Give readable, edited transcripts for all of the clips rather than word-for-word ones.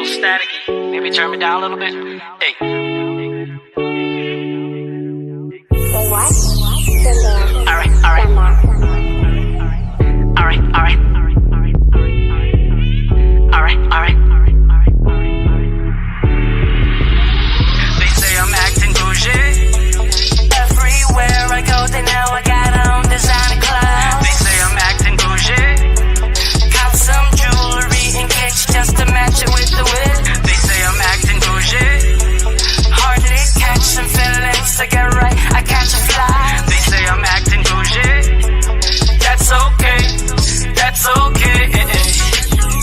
little staticky. Maybe turn me down a little bit. Hey. Say what? Alright. They say I'm acting bougie. Everywhere I go, they know I got on designer clothes. They say I'm acting bougie. Cop some jewelry and kicks just to match it with the wig. They say I'm acting bougie. Hardly catch some feelings to get right. I catch a fly. They say I'm acting bougie. That's okay. That's okay.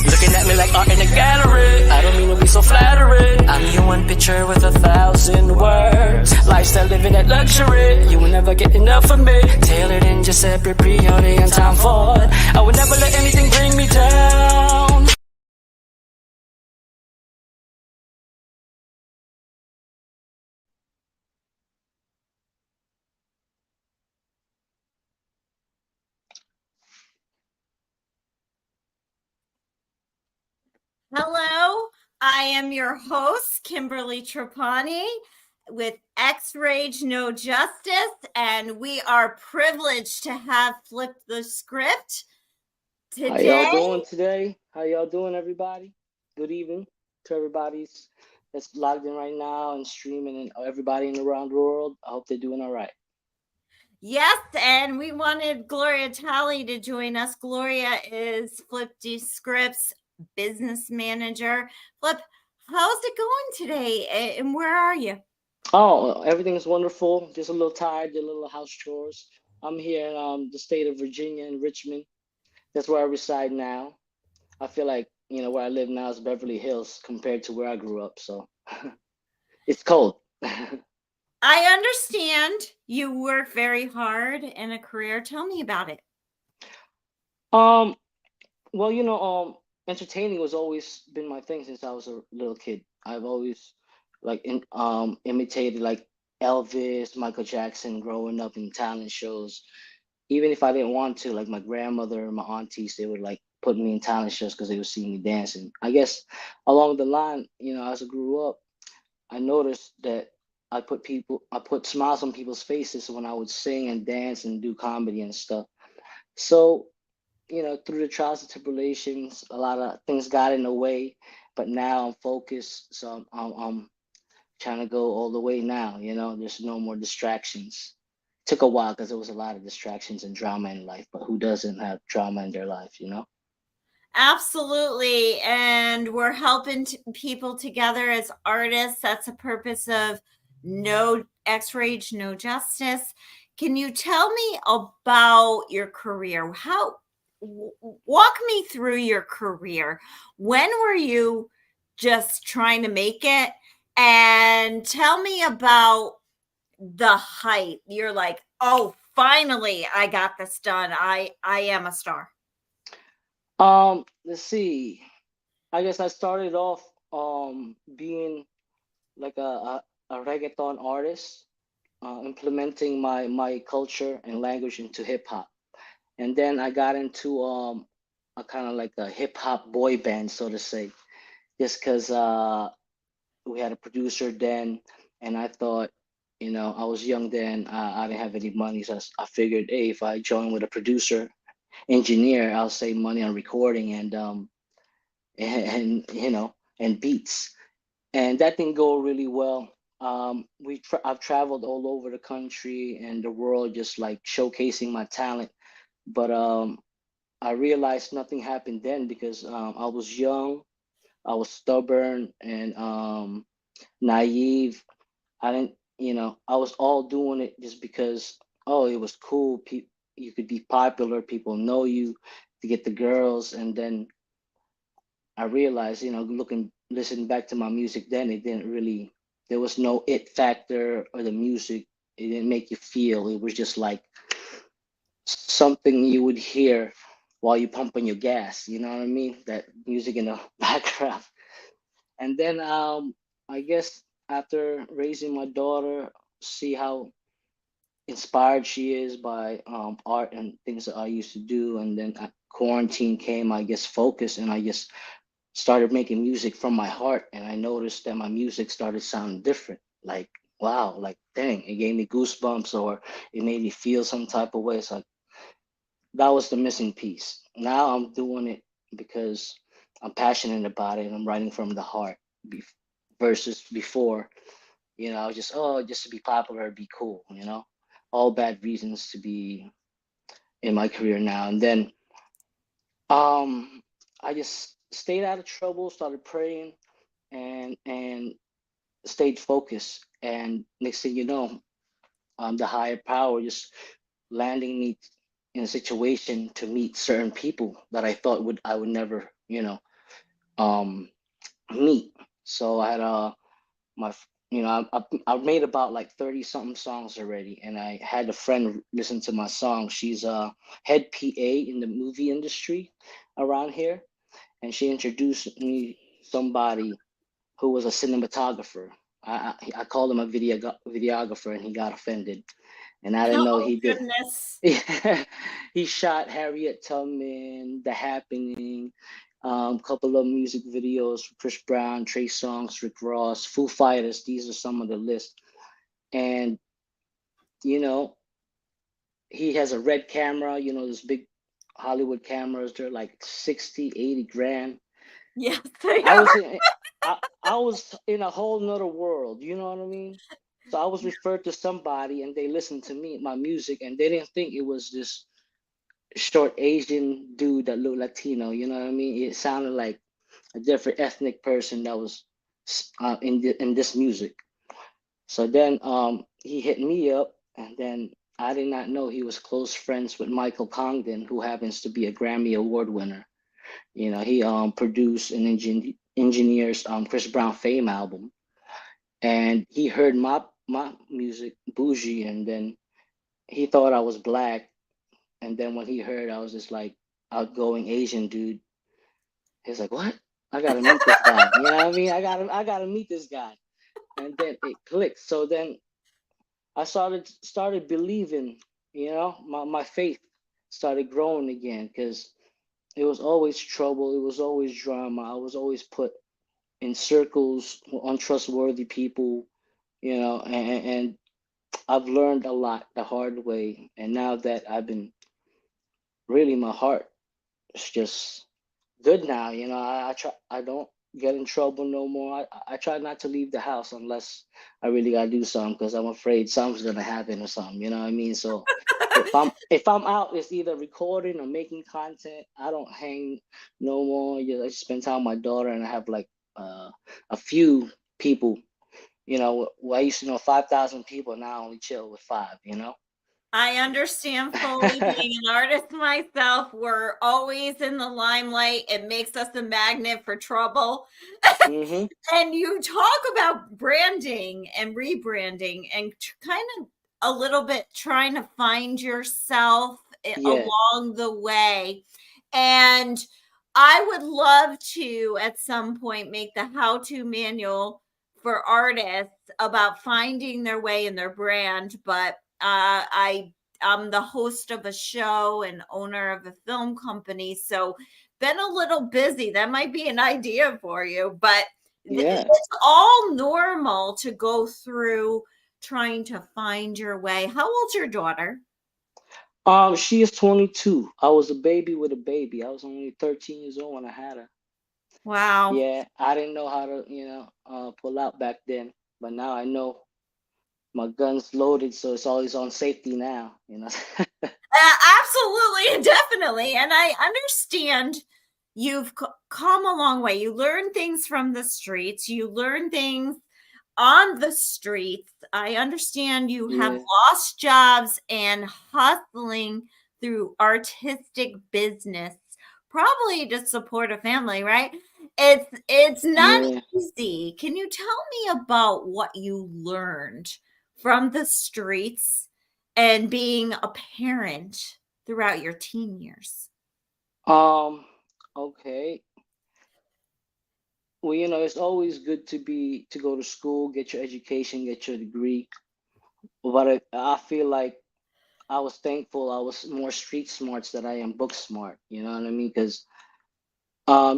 Looking at me like art in a gallery. I don't mean to be so flattering. I'm you one picture with 1,000 words. Lifestyle living at luxury. You will never get enough of me. Tailored in Giuseppe Priori and Tom Ford. I would never let anything bring me down. Hello, I am your host, Kimberly Trapani, with ExRagged No Justice, and we are privileged to have flipped the script today. How y'all doing today? How y'all doing, everybody? Good evening to everybody's that's logged in right now and streaming, and everybody around the world. I hope they're doing all right. Yes, and we wanted Gloria Talley to join us. Gloria is Flip the Script's business manager. Flip, how's it going today, and where are you? Oh, everything's wonderful. Just a little tired, did a little house chores. I'm here in the state of Virginia in Richmond. That's where I reside now. I feel like, where I live now is Beverly Hills compared to where I grew up. So it's cold. I understand you work very hard in a career. Tell me about it. Well, entertaining was always been my thing since I was a little kid. I've always imitated like Elvis, Michael Jackson growing up in talent shows. Even if I didn't want to, like my grandmother and my aunties, they would like put me in talent shows because they would see me dancing. I guess along the line, as I grew up, I noticed that I put smiles on people's faces when I would sing and dance and do comedy and stuff. So, through the trials and tribulations, a lot of things got in the way, but now I'm focused. So I'm trying to go all the way now, there's no more distractions. Took a while because there was a lot of distractions and drama in life, but who doesn't have drama in their life? Absolutely. And we're helping people together as artists. That's the purpose of No ExRagged No Justice. Can you tell me about your career? Walk me through your career. When were you just trying to make it? And tell me about the height. You're like, oh, finally I got this done. I am a star. Let's see. I guess I started off being like a reggaeton artist, implementing my culture and language into hip hop. And then I got into a kind of like a hip hop boy band, so to say, just because we had a producer then, and I thought, I was young then, I didn't have any money, so I figured, hey, if I join with a producer, engineer, I'll save money on recording and beats. And that didn't go really well. I've traveled all over the country and the world, just like showcasing my talent. But I realized nothing happened then because I was young, I was stubborn and naive. I didn't, I was all doing it just because, oh, it was cool. You could be popular, people know you to get the girls. And then I realized, listening back to my music then, there was no it factor or the music. It didn't make you feel. It was just like something you would hear while you pumping your gas. You know what I mean? That music in the background. And then I guess after raising my daughter, see how inspired she is by art and things that I used to do. And then quarantine came, I guess focus, and I just started making music from my heart, and I noticed that my music started sounding different. Like, wow, like dang, it gave me goosebumps, or it made me feel some type of way. It's like that was the missing piece. Now I'm doing it because I'm passionate about it and I'm writing from the heart. Versus before, I was just, oh, just to be popular, be cool, all bad reasons to be in my career now. And then um I just stayed out of trouble, started praying, and stayed focused. And next thing you know, the higher power just landing me in a situation to meet certain people that I thought I would never, um, meet. So I had my I've made about like 30 something songs already, and I had a friend listen to my song. She's a head PA in the movie industry around here, and she introduced me somebody who was a cinematographer. I called him a videographer, and he got offended, and I didn't know Oh, he did. goodness. Yeah, he shot Harriet Tubman, The Happening, couple of music videos for Chris Brown, Trey Songz, Rick Ross, Foo Fighters. These are some of the list. And you know, he has a red camera. Those big Hollywood cameras. They're like 60, 80 grand. Yes, they I are. was in, I was in a whole nother world. You know what I mean? So I was referred to somebody, and they listened to me, my music, and they didn't think it was this short Asian dude that looked Latino. You know what I mean? It sounded like a different ethnic person that was in this music. So then he hit me up, and then I did not know he was close friends with Michael Congdon, who happens to be a Grammy Award winner. He produced and engineers Chris Brown Fame album, and he heard my music, Bougie, and then he thought I was black. And then when he heard I was just like outgoing Asian dude, he's like, "What? I gotta meet this guy." You know what I mean? I gotta meet this guy. And then it clicked. So then I started believing. My faith started growing again, because it was always trouble. It was always drama. I was always put in circles with untrustworthy people. And I've learned a lot the hard way. And now that I've been really, my heart is just good now. I don't get in trouble no more. I try not to leave the house unless I really gotta do something, because I'm afraid something's gonna happen or something. You know what I mean? So if I'm out, it's either recording or making content. I don't hang no more. I just spend time with my daughter, and I have like a few people. I used to know 5,000 people. Now I only chill with five. I understand fully. Being an artist myself, we're always in the limelight. It makes us a magnet for trouble. Hmm. And you talk about branding and rebranding and kind of a little bit trying to find yourself Yeah. along the way. And I would love to at some point make the how to manual for artists about finding their way in their brand. But I'm the host of a show and owner of a film company. So been a little busy. That might be an idea for you, but Yeah. it's all normal to go through trying to find your way. How old's your daughter? She is 22. I was a baby with a baby. I was only 13 years old when I had her. Wow. Yeah, I didn't know how to, pull out back then, but now I know my gun's loaded, so it's always on safety now. Absolutely and definitely. And I understand you've come a long way. You learn things from the streets, you learn things on the streets. I understand you have Yeah, lost jobs and hustling through artistic business, probably to support a family, right? It's not yeah. easy. Can you tell me about what you learned from the streets and being a parent throughout your teen years? Um, okay. Well, it's always good to go to school, get your education, get your degree. But I feel like I was thankful I was more street smarts than I am book smart. You know what I mean? Because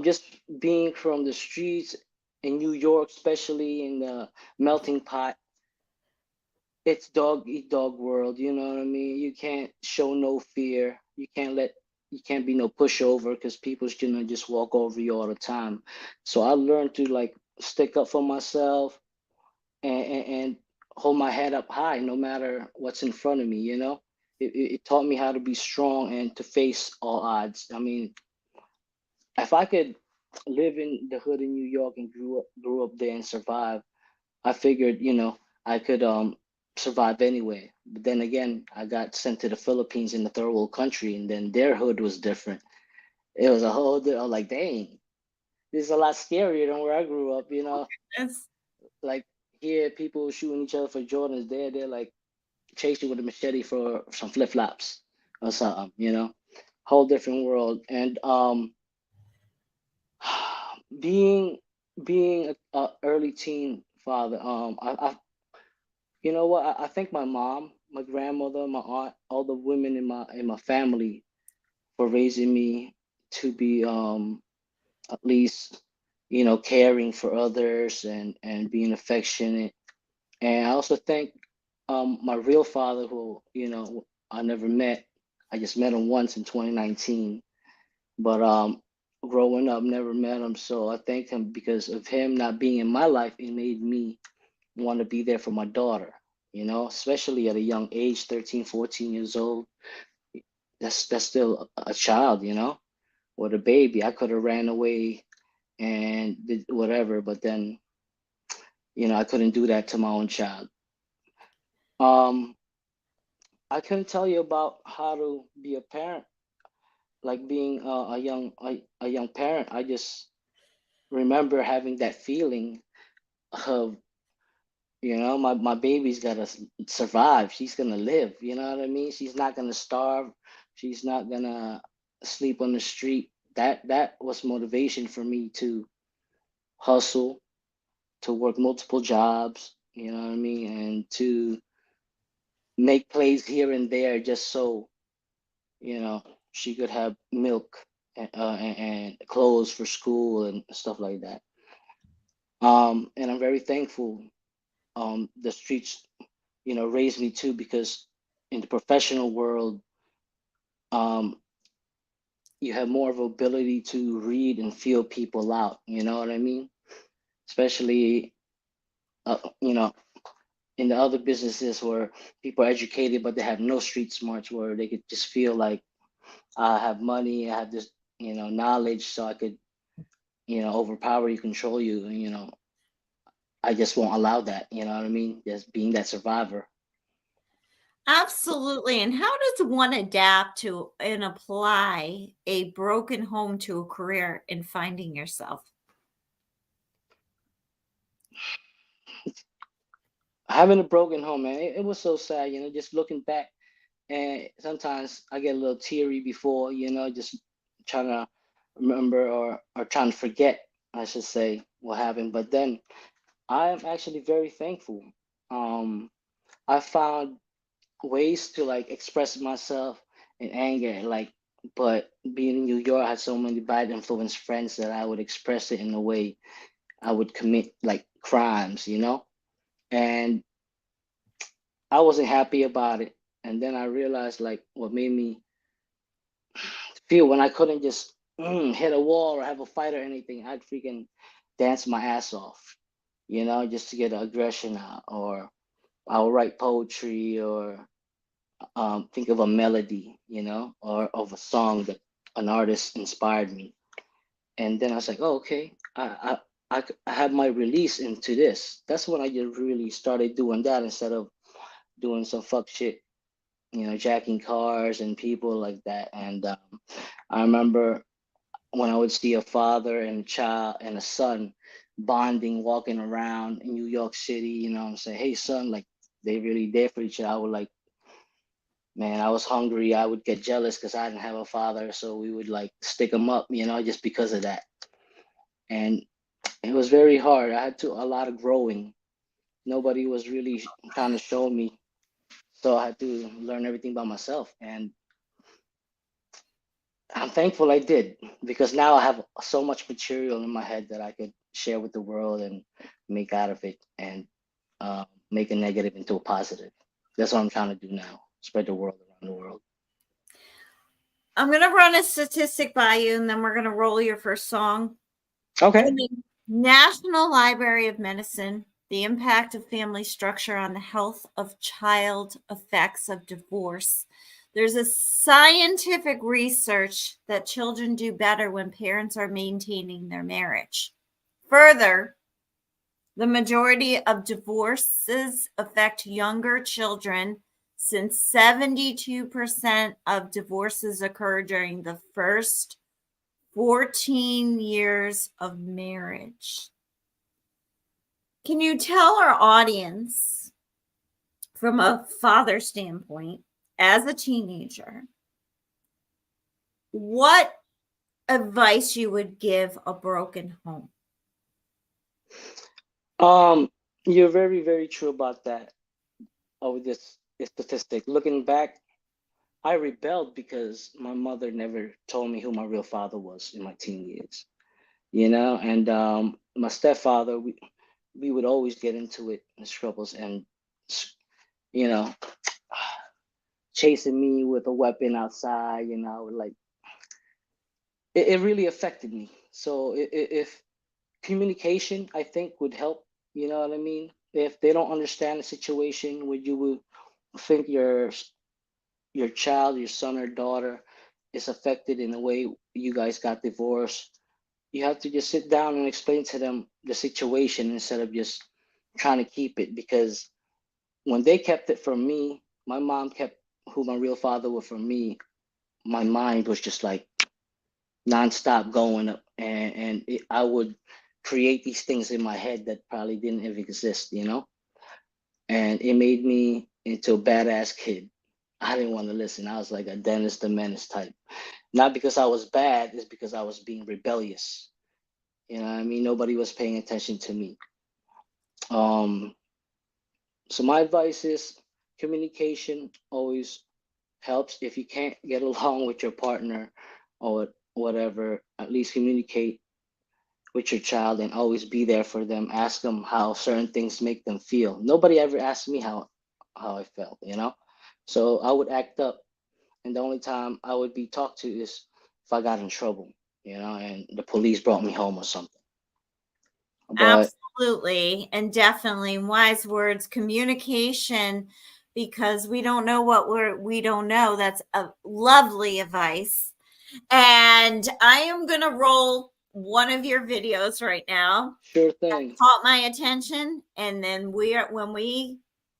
Just being from the streets in New York, especially in the melting pot, it's dog eat dog world. You know what I mean? You can't show no fear. You can't be no pushover because people's gonna just walk over you all the time. So I learned to like stick up for myself and hold my head up high no matter what's in front of me. It taught me how to be strong and to face all odds. I mean, if I could live in the hood in New York and grew up there and survive, I figured, I could survive anywhere. But then again, I got sent to the Philippines in the third world country, and then their hood was different. It was a whole I was like, dang, this is a lot scarier than where I grew up, It's like here people shooting each other for Jordans, there they're like chasing with a machete for some flip-flops or something. Whole different world. And being a early teen father, you know what? I think my mom, my grandmother, my aunt, all the women in my family for raising me to be at least caring for others and being affectionate. And I also thank my real father, who I never met. I just met him once in 2019, but growing up never met him. So I thank him because of him not being in my life. It made me want to be there for my daughter, especially at a young age, 13, 14 years old. That's still a child, or a baby. I could have ran away and did whatever, but then, I couldn't do that to my own child. Um, I couldn't tell you about how to be a parent, like being a young parent. I just remember having that feeling of, my baby's gotta survive. She's gonna live. You know what I mean? She's not gonna starve. She's not gonna sleep on the street. That was motivation for me to hustle, to work multiple jobs. You know what I mean? And to make plays here and there just so you know she could have milk and clothes for school and stuff like that. And I'm very thankful the streets raised me too, because in the professional world, um, you have more of ability to read and feel people out. You know what I mean? Especially, uh, you know, in the other businesses where people are educated but they have no street smarts, where they could just feel like I have money, I have this, knowledge, so I could, overpower you, control you. And, I just won't allow that. You know what I mean? Just being that survivor. absolutely. And how does one adapt to and apply a broken home to a career in finding yourself? Having a broken home, man, it was so sad. Just looking back, and sometimes I get a little teary before, just trying to remember or trying to forget, I should say, what happened. But then I am actually very thankful. Um, I found ways to like express myself in anger, like, but being in New York, I had so many bad influence friends that I would express it in a way I would commit like crimes. And I wasn't happy about it. And then I realized like what made me feel when I couldn't just hit a wall or have a fight or anything, I'd freaking dance my ass off, just to get the aggression out. Or I'll write poetry or think of a melody, or of a song that an artist inspired me. And then I was like, oh, okay, I have my release into this. That's when I just really started doing that instead of doing some fuck shit, jacking cars and people like that. And I remember when I would see a father and a child and a son bonding, walking around in New York City, and say, hey, son, like they really there for each other. I would like, man, I was hungry. I would get jealous because I didn't have a father. So we would like stick them up, just because of that. And it was very hard. I had to a lot of growing. Nobody was really trying to show me. So I had to learn everything by myself. And I'm thankful I did because now I have so much material in my head that I could share with the world and make out of it and make a negative into a positive. That's what I'm trying to do now. Spread the world around the world. I'm going to run a statistic by you, and then we're going to roll your first song. Okay. In the National Library of Medicine, the impact of family structure on the health of child effects of divorce. There's a scientific research that children do better when parents are maintaining their marriage. Further, the majority of divorces affect younger children, since 72% of divorces occur during the first 14 years of marriage. Can you tell our audience, from a father standpoint, as a teenager, what advice you would give a broken home? You're very, very true about that. Of this statistic. Looking back, I rebelled because my mother never told me who my real father was in my teen years. You know, and my stepfather, we would always get into it in struggles and you know, chasing me with a weapon outside, you know, like it really affected me. So if communication, I think, would help, you know what I mean? If they don't understand the situation, would you would think your child, your son or daughter is affected in the way you guys got divorced, you have to just sit down and explain to them the situation instead of just trying to keep it. Because when they kept it from me, my mom kept who my real father was from me, my mind was just like nonstop going up, and I would create these things in my head that probably didn't even exist, you know? And it made me into a badass kid. I didn't want to listen. I was like a Dennis the Menace type. Not because I was bad, it's because I was being rebellious. You know what I mean? Nobody was paying attention to me. So my advice is communication always helps. If you can't get along with your partner or whatever, at least communicate with your child and always be there for them. Ask them how certain things make them feel. Nobody ever asked me how I felt, you know? So I would act up, and the only time I would be talked to is if I got in trouble, you know, and the police brought me home or something. But Absolutely, and definitely wise words, communication, because we don't know what we don't know. That's a lovely advice. And I am going to roll one of your videos right now. sure That thing. caught my attention, and then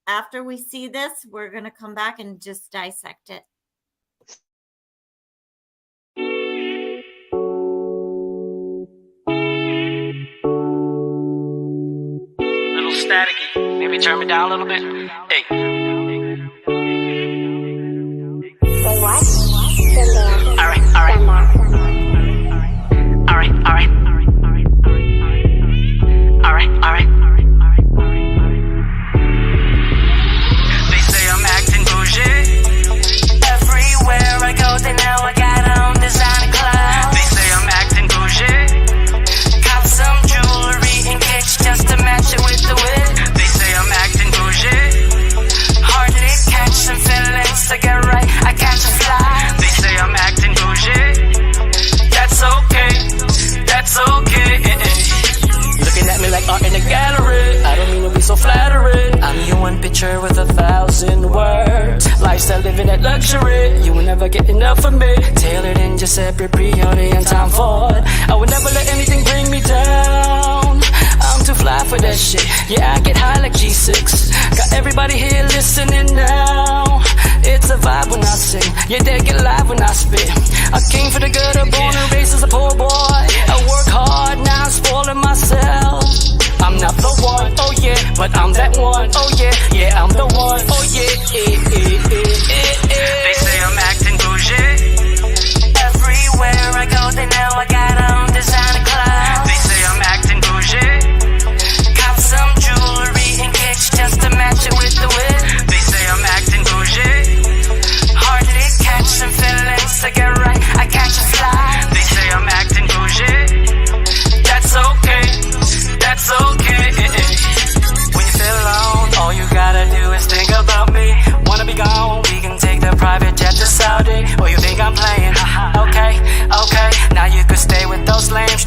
after we see this, we're going to come back and just dissect it. Little staticky. Maybe turn me down a little bit. Hey. Say what? Alright. They say I'm acting bougie. Everywhere I go, they now I got on designer clothes. They say I'm acting bougie. Cop some jewelry in kicks just to match it with the whip. They say I'm acting bougie. Hardly catch some feelings to get right. I catch a fly. They say I'm acting bougie. That's okay. That's okay. Looking at me like art in a gallery. I don't mean to be so flattering. I'm your one picture with 1,000 words. Lifestyle living at luxury. You will never get enough of me. Tailored in Giuseppe Priori and Tom Ford. I would never let anything bring me down. I'm too fly for that shit. Yeah, I get high like G6. Got everybody here listening now. It's a vibe when I sing. Yeah, they get live when I spit. I came for the good, born and raised as a poor boy. I work hard, now I'm spoiling myself. I'm not the one, oh yeah, but I'm that one, oh yeah, I'm the one, oh yeah. They say I'm acting bougie. Everywhere I go, they know I got on designer clothes. They say I'm acting bougie. Cop some jewelry and kicks just to match it with the whip. They say I'm acting bougie. Hardly catch some feelings to get right. I catch a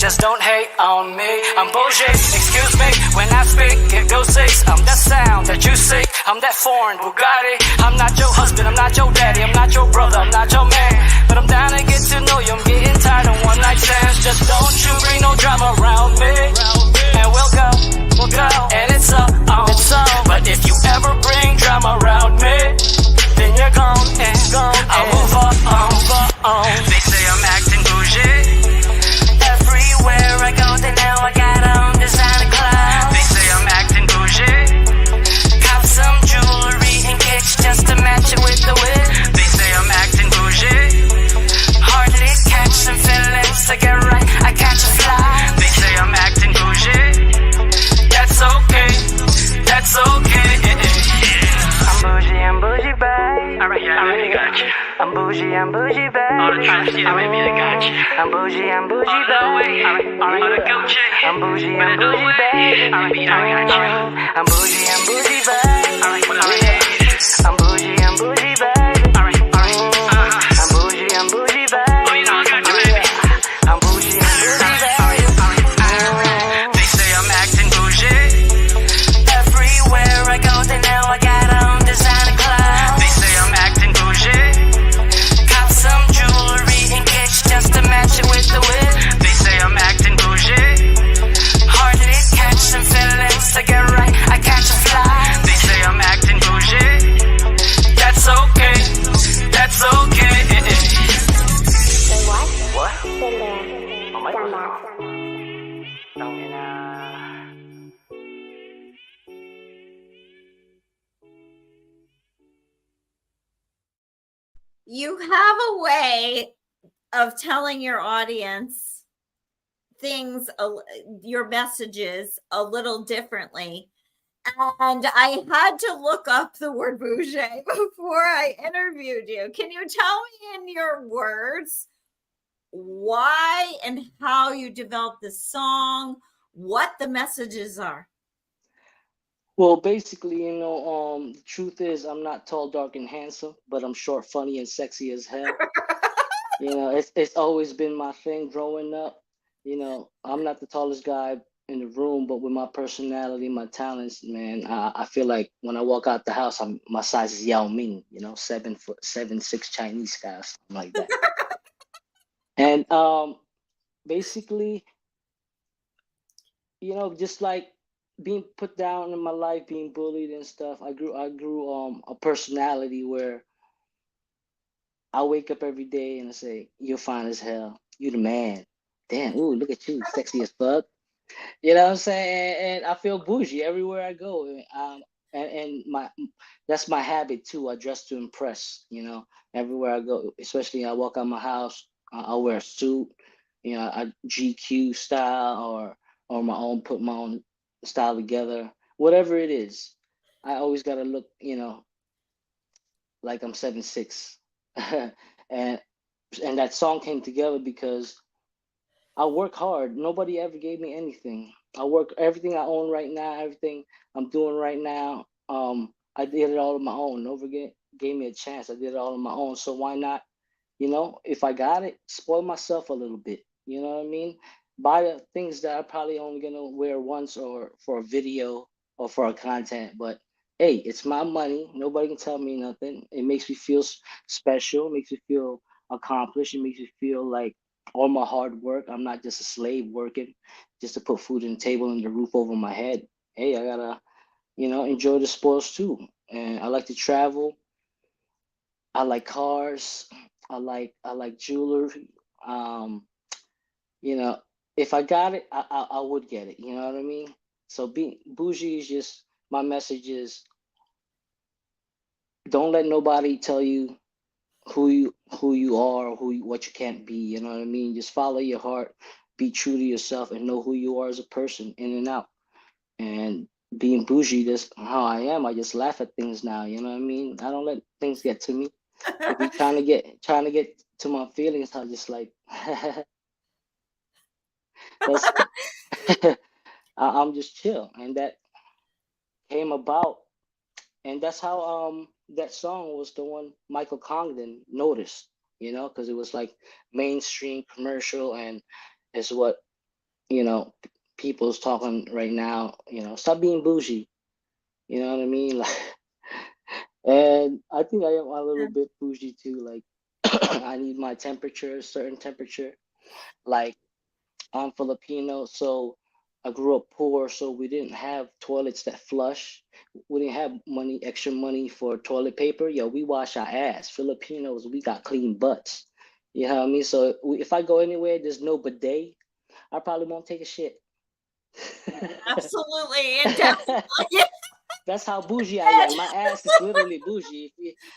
just don't hate on me. I'm bougie, excuse me when I speak. It goes six. I'm that sound that you seek. I'm that foreign Bugatti. I'm not your husband, I'm not your daddy, I'm not your brother, I'm not your man. But I'm down to get to know you. I'm getting tired of one night stands. Just don't you bring no drama around me, and we'll go, and it's up, But if you ever bring drama around me, then you're gone, I'll move on. They say I'm acting bougie. Everywhere I go, they know I got on designer clothes. They say I'm acting bougie. Cop some jewelry and kicks just to match it with the whip. They say I'm acting bougie. Hardly catch some feelings to get right. I catch a fly. They say I'm acting bougie. That's okay. That's okay. I'm bougie, babe. Alright, yeah, I got you. I'm bougie, babe. All the trust, yeah, baby, I got you. I'm bougie, babe. Alright, all the Gucci. I'm bougie, babe. Alright, baby, I got you. I'm bougie, babe. Alright, I'm bougie, babe. Alright, I'm bougie, babe. Oh, you know I got you, baby. I'm bougie, babe. They say I'm acting bougie. Everywhere I go, they know I got on designer clothes. They say I'm acting bougie. Cop some jewelry and kicks just to match it with the whip. They say I'm acting bougie. Hardly catch some feelings to get right. I catch a fly. They say I'm acting bougie. That's okay. That's okay. Say what? What? Been there. Oh my Done God. that. You have a way of telling your audience things, your messages a little differently. And I had to look up the word bougie before I interviewed you. Can you tell me in your words why and how you developed the song, what the messages are? Well, basically, the truth is I'm not tall, dark, and handsome, but I'm short, funny, and sexy as hell. It's always been my thing growing up. I'm not the tallest guy in the room, but with my personality, my talents, man, I feel like when I walk out the house, my size is Yao Ming, 7 foot, 7'6" Chinese guy, something like that. And basically, just like being put down in my life, being bullied and stuff, I grew a personality where I wake up every day and I say, "You're fine as hell. You the man. Damn, ooh, look at you, sexy as fuck." You know what I'm saying? And I feel bougie everywhere I go. And that's my habit too. I dress to impress. Everywhere I go, especially I walk out my house, I'll wear a suit. I GQ style or put my own style together. Whatever it is, I always gotta look, like I'm 7'6". and and that song came together because I work hard. Nobody ever gave me anything. I work everything I own right now, everything I'm doing right now. I did it all on my own. Nobody gave me a chance. I did it all on my own. So why not? If I got it, spoil myself a little bit. You know what I mean? Buy the things that I'm probably only gonna wear once or for a video or for a content. But hey, it's my money. Nobody can tell me nothing. It makes me feel special. It makes me feel accomplished. It makes me feel like all my hard work. I'm not just a slave working just to put food on the table and the roof over my head. Hey, I gotta, enjoy the spoils too. And I like to travel. I like cars. I like jewelry. Um, you know, if I got it, I would get it. You know what I mean? So being bougie is just my message is don't let nobody tell you who you are or what you can't be. You know what I mean? Just follow your heart, be true to yourself, and know who you are as a person, in and out. And being bougie, that's how I am. I just laugh at things now. You know what I mean? I don't let things get to me. If you trying to get to my feelings, I just like that's I'm just chill, and that came about, and that's how that song was the one Michael Congdon noticed, because it was like mainstream commercial, and it's what you know, people's talking right now, stop being bougie. You know what I mean? Like, and I think I am a little bit bougie too. Like, I need my temperature, certain temperature. Like, I'm Filipino, so I grew up poor, so we didn't have toilets that flush. We didn't have money, extra money for toilet paper. Yo, we wash our ass. Filipinos, we got clean butts. You know what I mean? So if I go anywhere, there's no bidet, I probably won't take a shit. Absolutely. It definitely That's how bougie I am. My ass is literally bougie.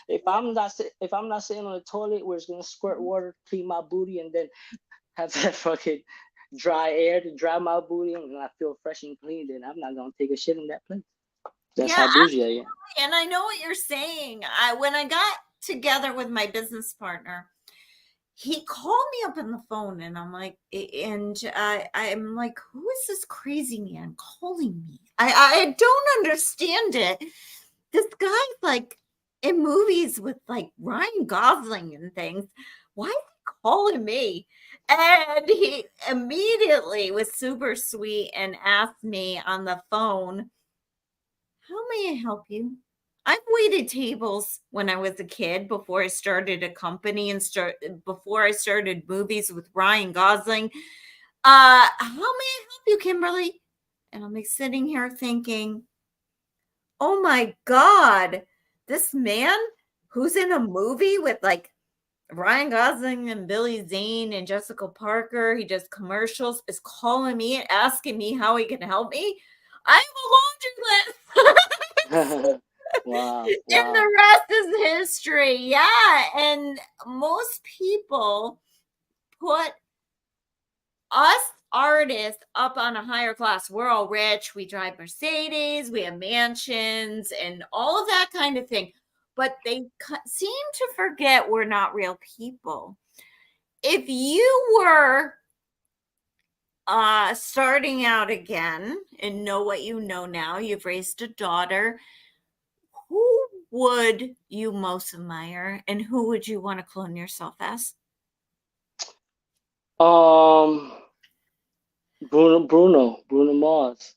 If I'm not sitting on the toilet where it's gonna squirt water, clean my booty, and then have that fucking dry air to dry my booty, and I feel fresh and clean, then I'm not gonna take a shit in that place. That's Yeah, how bougie I am. and I know what you're saying. When I got together with my business partner, he called me up on the phone, and I'm like, who is this crazy man calling me? I don't understand it. This guy's like in movies with like Ryan Gosling and things. Why is he calling me? And he immediately was super sweet and asked me on the phone, how may I help you? I've waited tables when I was a kid before I started a company and before I started movies with Ryan Gosling. How may I help you, Kimberly? And I'm like sitting here thinking, oh my God, this man who's in a movie with like Ryan Gosling and Billy Zane and Jessica Parker, he does commercials, is calling me and asking me how he can help me. I have a laundry list. Wow, And wow. the rest is history. Yeah. And most people put us artists up on a higher class. We're all rich. We drive Mercedes, we have mansions, and all of that kind of thing. But they seem to forget we're not real people. If you were starting out again and know what you know now, you've raised a daughter, who would you most admire and who would you want to clone yourself as? Um, Bruno Mars,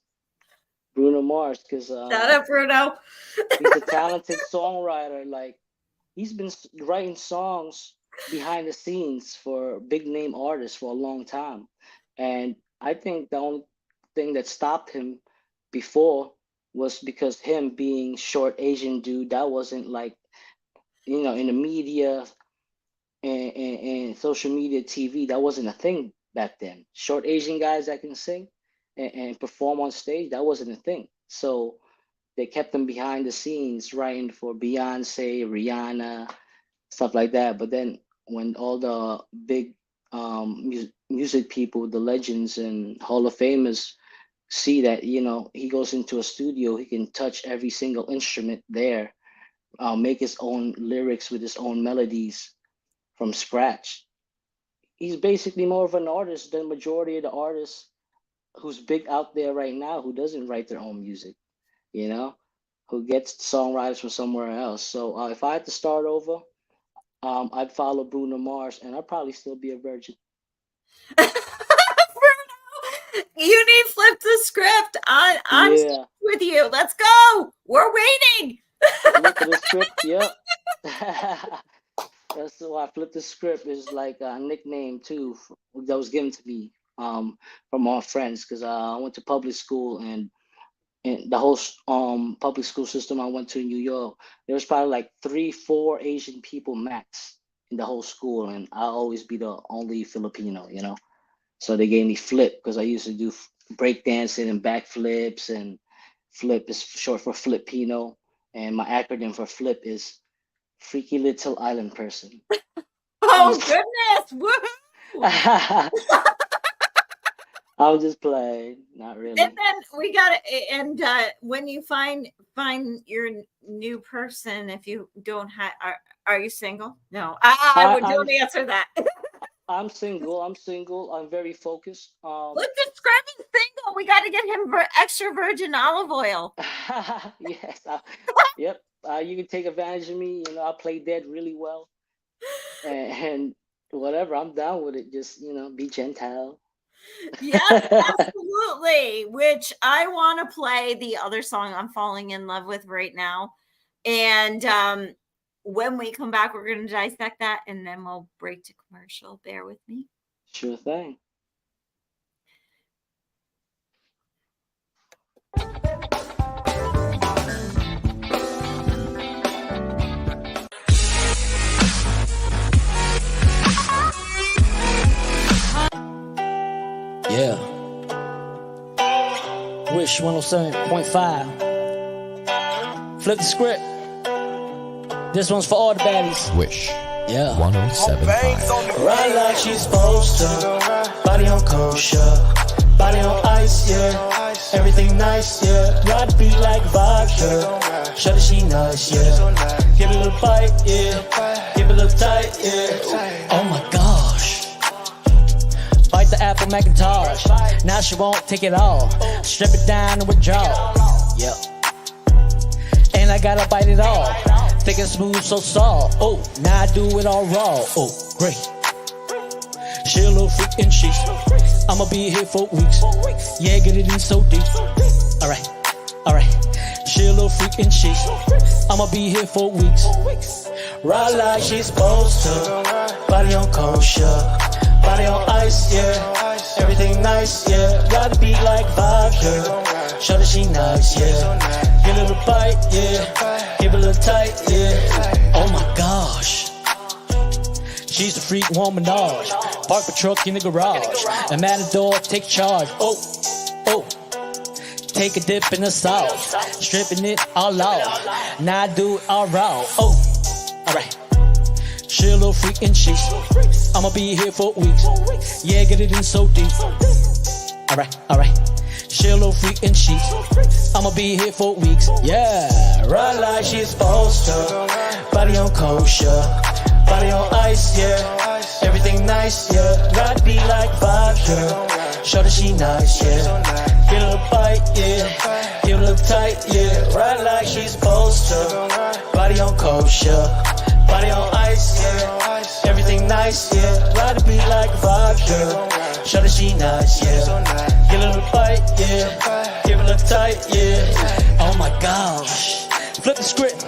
because Shout out, Bruno. he's a talented songwriter. Like, he's been writing songs behind the scenes for big name artists for a long time, and I think the only thing that stopped him before was because him being short Asian dude that wasn't like, in the media and social media TV, that wasn't a thing back then. Short Asian guys that can sing and perform on stage, that wasn't a thing. So they kept them behind the scenes writing for Beyonce, Rihanna, stuff like that. But then when all the big music people, the legends and Hall of Famers see that, he goes into a studio, he can touch every single instrument there, make his own lyrics with his own melodies from scratch. He's basically more of an artist than majority of the artists who's big out there right now who doesn't write their own music, you know, who gets songwriters from somewhere else. So if I had to start over, I'd follow Bruno Mars, and I'd probably still be a virgin. Bruno, you need to flip the script. I'm Yeah, with you. Let's go. We're waiting. flip of the script. Yep. That's why I flipped the script is like a nickname too that was given to me from our friends because I went to public school, and the whole public school system I went to in New York, there was probably like 3, 4 Asian people max in the whole school, and I'll always be the only Filipino. So they gave me flip because I used to do break dancing and backflips, and flip is short for Filipino, and my acronym for flip is Freaky Little Island Person. I'm Oh, just, goodness. Woohoo. I'm just playing, not And really. then we got to, and when you find your new person, if you don't have, are you single? No, I I, would I'm don't answer that. I'm single. I'm single. I'm very focused. Let's describe him single. We got to get him extra virgin olive oil. Yes. Yep. You can take advantage of me. I play dead really well, and whatever. I'm down with it. Just be gentile. Yes, absolutely. Which I want to play the other song I'm falling in love with right now. And when we come back, we're going to dissect that and then we'll break to commercial. Bear with me. Sure thing. Yeah. Wish 107.5. Flip the script. This one's for all the baddies. Wish. Yeah. 107.5. Ride like she's supposed to. Body on kosher. Body on ice, yeah. Everything nice, yeah. Ride the beat like vodka. Show that she nice, yeah. Give it a little bite, yeah. Give it a little tight, yeah. Oh my gosh. Bite the Apple Macintosh. Now she won't take it all. Strip it down and withdraw. Yep. And I gotta bite it all. Thick and smooth, so soft. Oh, now I do it all raw. Oh, great. She a little freak and she's. I'ma be here for weeks. Yeah, get it in so deep. Alright, alright. She a little freak and she's. I'ma be here for weeks. Ride like she's supposed to. Body on kosher. Body on ice, yeah. Everything nice, yeah. Ride the beat like vodka. Show that she nice, yeah. Give it a little bite, yeah. Give it a little tight, yeah. Oh my gosh. She's a freak woman, menage. Park the truck in the garage. And Matador, take charge. Oh, oh. Take a dip in the sauce. Stripping it all off. Now I do it all raw. Oh, alright. She a little freak and she's. I'ma be here for weeks. Yeah, get it in so deep. Alright, alright. She a little freak and she's. I'ma be here for weeks. Yeah, ride like she's supposed to. Body on kosher. Body on ice, yeah. Everything nice, yeah. Ride the beat like vodka. Show that she nice, yeah. Get a little bite, yeah. Give it a little tight, yeah. Ride like she's supposed to. Body on kosher. Body on ice, yeah. Everything nice, yeah. Ride the beat like vodka. Show that she nice, yeah. Get a little bite, yeah. Give it a little tight, yeah. Oh my gosh. Flip the script.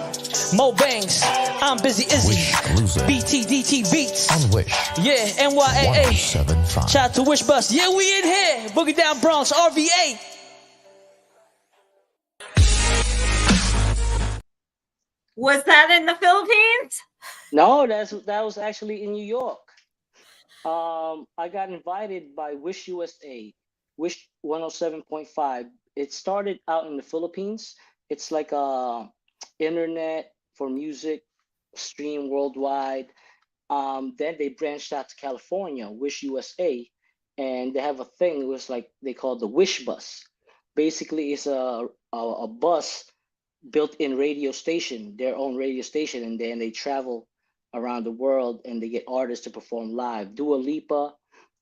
Mo Banks. I'm Busy Izzy. Wish exclusive. BTDT Beats. On Wish. Yeah, NYAA. 107.5. Shout out to Wish Bus. Yeah, we in here. Boogie Down Bronx, RVA. Was that in the Philippines? No, that was actually in New York. I got invited by Wish USA, Wish 107.5. It started out in the Philippines. It's like a internet for music, stream worldwide. Then they branched out to California, Wish USA, and they have a thing. It was like they call the Wish Bus. Basically, it's a bus built-in radio station, their own radio station, and then they travel around the world and they get artists to perform live. Dua Lipa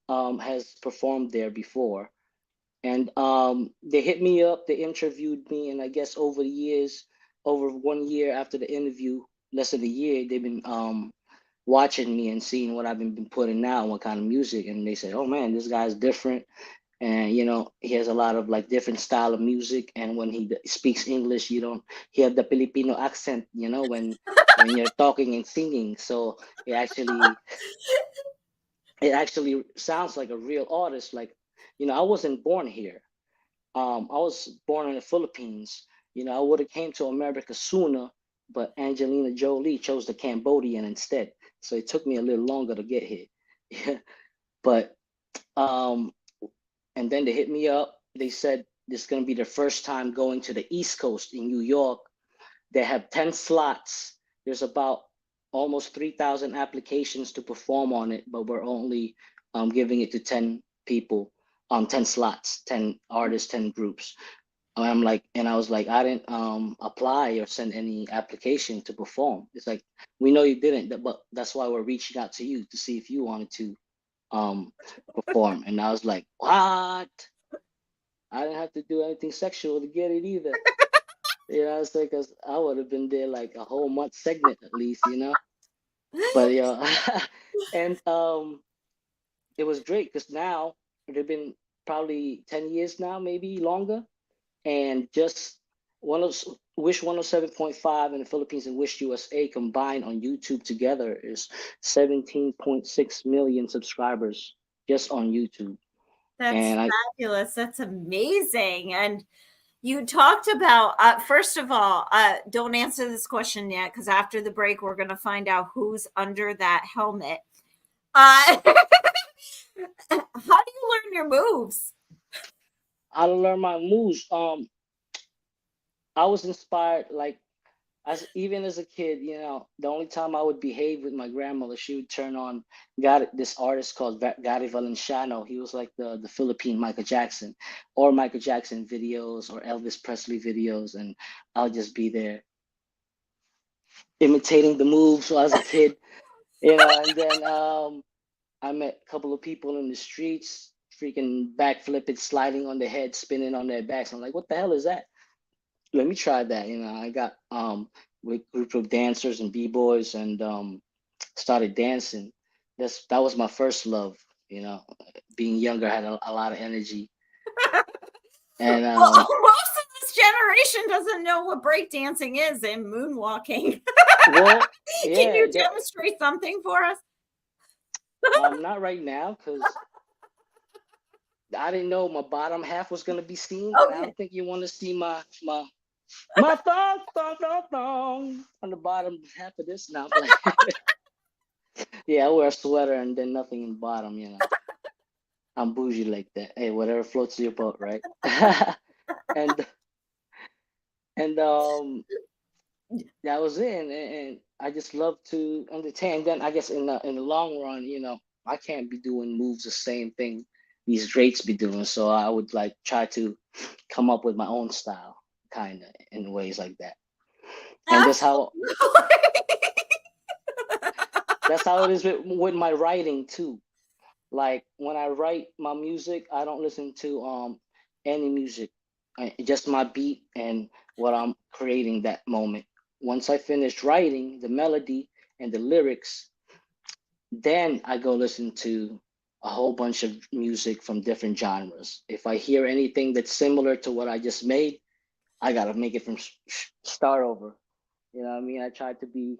has performed there before, and they hit me up, they interviewed me, and I guess over the years, over 1 year after the interview, less than a year, they've been watching me and seeing what I've been putting out, what kind of music, and they said, "Oh man, this guy's different." And he has a lot of like different style of music, and when he speaks English, you don't hear the Filipino accent, when you're talking and singing. So it actually sounds like a real artist. Like, I wasn't born here. I was born in the Philippines. I would have came to America sooner, but Angelina Jolie chose the Cambodian instead. So it took me a little longer to get here. But and then they hit me up. They said this is going to be their first time going to the East Coast in New York. They have 10 slots. There's about almost 3,000 applications to perform on it, but we're only giving it to 10 people, 10 slots, 10 artists, 10 groups. I was like, I didn't apply or send any application to perform. It's like, we know you didn't, but that's why we're reaching out to you to see if you wanted to perform. And I was like, what? I didn't have to do anything sexual to get it either. It's like, 'cause I would have been there like a whole month segment at least, But and it was great because now They've been probably 10 years now, maybe longer, and just one of Wish 107.5 in the Philippines and Wish USA combined on YouTube together is 17.6 million subscribers just on YouTube. That's And I fabulous. That's amazing. And you talked about, first of all, don't answer this question yet because after the break, we're going to find out who's under that helmet. How do you learn your moves? I learned my moves. I was inspired like as even as a kid, the only time I would behave with my grandmother, she would turn on got this artist called Gary Valenciano. He was like the Philippine Michael Jackson, or Michael Jackson videos or Elvis Presley videos, and I'll just be there imitating the moves as a kid, and then I met a couple of people in the streets, freaking backflipping, sliding on their head, spinning on their backs. I'm like, what the hell is that? Let me try that. I got with group of dancers and b-boys and started dancing. That was my first love. Being younger, I had a lot of energy, and Well, most of this generation doesn't know what breakdancing is and moonwalking. well, Can yeah, you demonstrate something for us? not right now because I didn't know my bottom half was gonna be seen, and I Okay. don't think you want to see my thong on the bottom half of this now. But yeah, I wear a sweater and then nothing in the bottom. I'm bougie like that. Hey, whatever floats your boat, right? and and that was it. And I just love to entertain. Then I guess in the long run, I can't be doing moves the same thing these greats be doing. So I would like try to come up with my own style, kind of in ways like that. And that's how it is with my writing too. Like when I write my music, I don't listen to any music, just my beat and what I'm creating that moment. Once I finish writing the melody and the lyrics, then I go listen to a whole bunch of music from different genres. If I hear anything that's similar to what I just made, I gotta make it from start over. You know what I mean? I try to be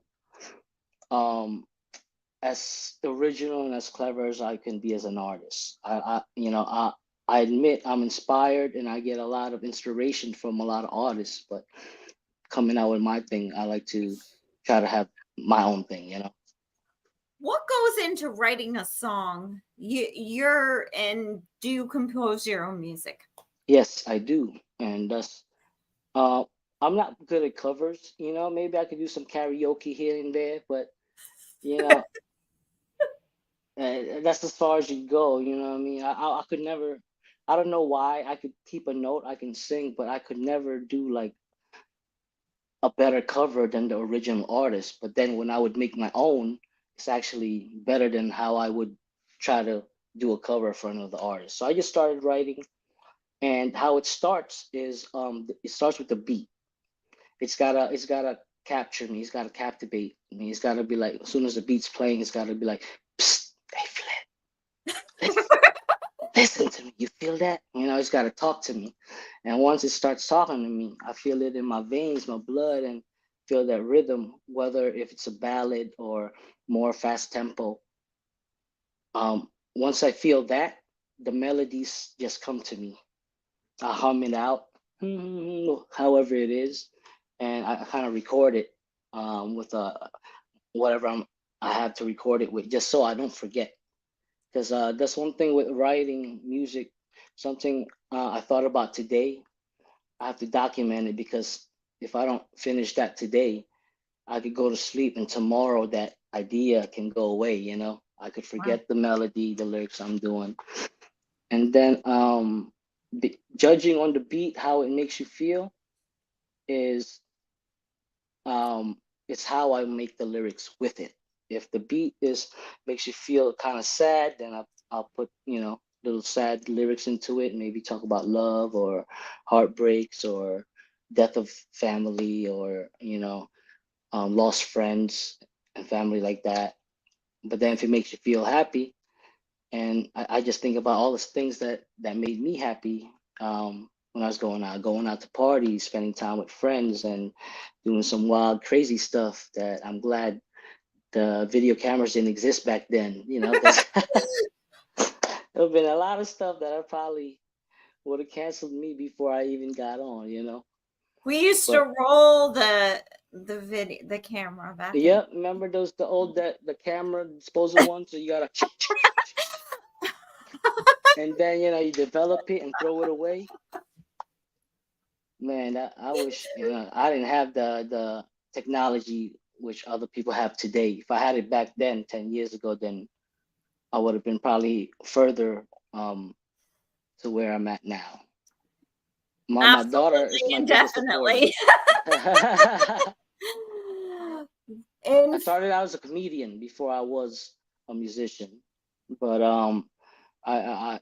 um as original and as clever as I can be as an artist. I admit I'm inspired and I get a lot of inspiration from a lot of artists, but coming out with my thing, I like to try to have my own thing. What goes into writing a song? Do you compose your own music? Yes, I do, and that's uh, I'm not good at covers. Maybe I could do some karaoke here and there, but you know, that's as far as you go. You know what I mean? I could never. I don't know why. I could keep a note, I can sing, but I could never do like a better cover than the original artist. But then when I would make my own, it's actually better than how I would try to do a cover for another artist. So I just started writing, and how it starts is it starts with the beat. It's gotta capture me. It's gotta captivate me. It's gotta be like as soon as the beat's playing, it's gotta be like, psst, hey Flip, listen to me. You feel that? It's got to talk to me. And once it starts talking to me, I feel it in my veins, my blood, and feel that rhythm, whether if it's a ballad or more fast tempo. Once I feel that, the melodies just come to me. I hum it out, however it is, and I kind of record it with whatever I have to record it with, just so I don't forget. Because that's one thing with writing music, something I thought about today. I have to document it because if I don't finish that today, I could go to sleep and tomorrow that idea can go away. I could Wow. forget the melody, the lyrics I'm doing. And then judging on the beat, how it makes you feel is it's how I make the lyrics with it. If the beat is makes you feel kind of sad, then I'll put little sad lyrics into it. Maybe talk about love or heartbreaks or death of family or lost friends and family like that. But then if it makes you feel happy, And I just think about all the things that made me happy when I was going out to parties, spending time with friends, and doing some wild, crazy stuff that I'm glad the video cameras didn't exist back then, you know, because there have been a lot of stuff that I probably would have canceled me before I even got on, you know. We used But to roll the camera back in. yeah, remember those the camera disposal ones? So you gotta and then you know you develop it and throw it away. Man, I wish I didn't have the technology which other people have today. If I had it back then, 10 years ago, then I would have been probably further to where I'm at now. My daughter is Absolutely my and biggest supporter. definitely. I started out as a comedian before I was a musician, but I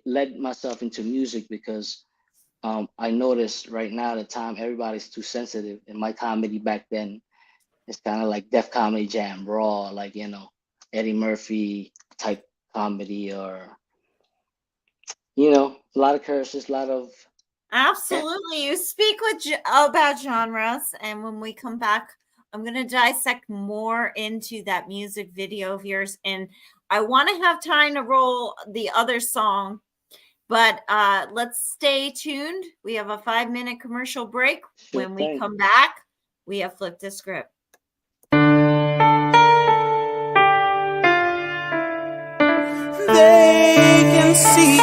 led myself into music because I noticed right now at the time everybody's too sensitive, and my comedy back then is kind of like Def Comedy Jam, raw, like you know Eddie Murphy type comedy, or you know a lot of curses, a lot of Absolutely. You speak about genres, and when we come back, I'm going to dissect more into that music video of yours. And I want to have time to roll the other song, but let's stay tuned. We have a 5-minute commercial break. sure When we thing. come back, we have flipped the script. They can see.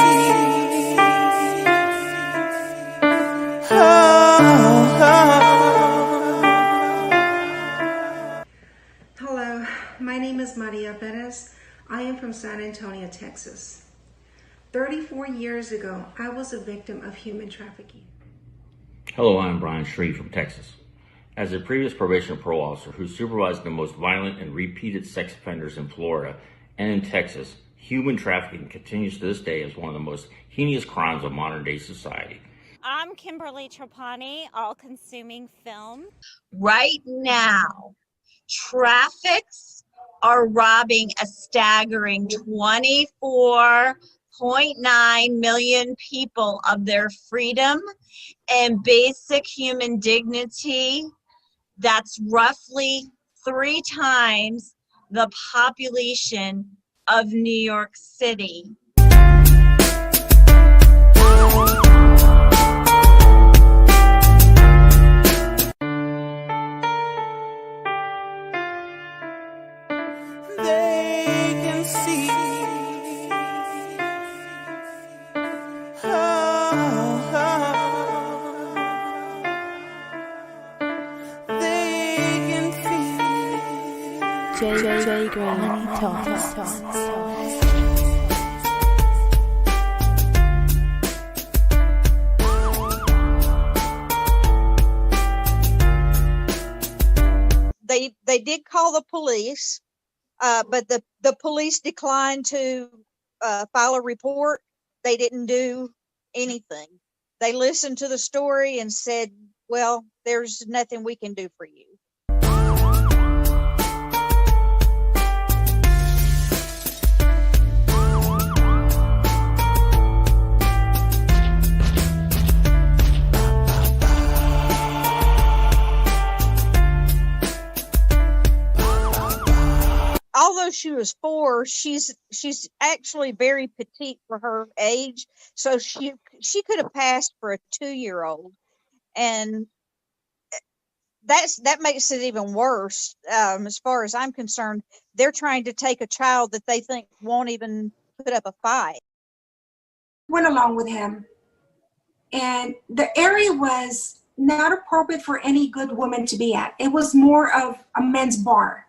Hello, my name is Maria Perez. I am from San Antonio, Texas. 34 years ago, I was a victim of human trafficking. Hello, I'm Brian Shree from Texas. As a previous probation and parole officer who supervised the most violent and repeated sex offenders in Florida and in Texas, human trafficking continues to this day as one of the most heinous crimes of modern day society. I'm Kimberly Trapani, all-consuming film. Right now, traffics are robbing a staggering 24.9 million people of their freedom and basic human dignity. That's roughly 3 times the population of New York City. They can see. They can feel. J Green Talks. They did call the police, but the police declined to file a report. They didn't do anything. They listened to the story and said, well, there's nothing we can do for you. Although she was 4, she's actually very petite for her age, so she could have passed for a 2-year-old, and that makes it even worse. As far as I'm concerned, they're trying to take a child that they think won't even put up a fight. Went along with him, and the area was not appropriate for any good woman to be at. It was more of a men's bar.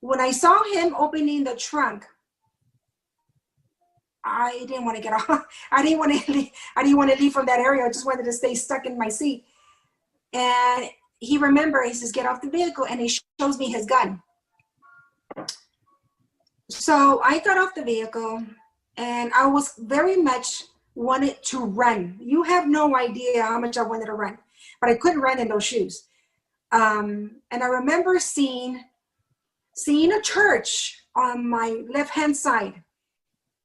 When I saw him opening the trunk, I didn't want to get off. I didn't want to leave from that area. I just wanted to stay stuck in my seat. And he says, get off the vehicle, and he shows me his gun. So I got off the vehicle, and I was very much wanted to run. You have no idea how much I wanted to run, but I couldn't run in those shoes. And I remember seeing a church on my left-hand side.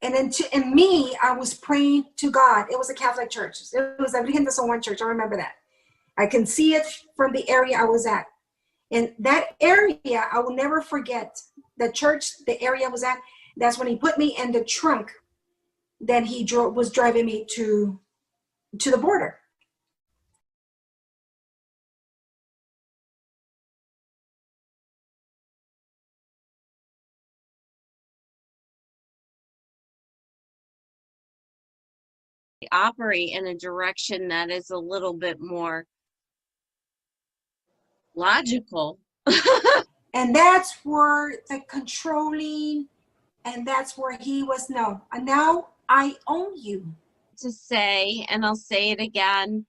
And then in me, I was praying to God. It was a Catholic church. It was a Virgen de San Juan church. I remember that. I can see it from the area I was at. And that area, I will never forget. The church, the area I was at, that's when he put me in the trunk that he was driving me to the border. Operate in a direction that is a little bit more logical. And that's where the controlling, and that's where he was, no, and now I own you. To say, and I'll say it again,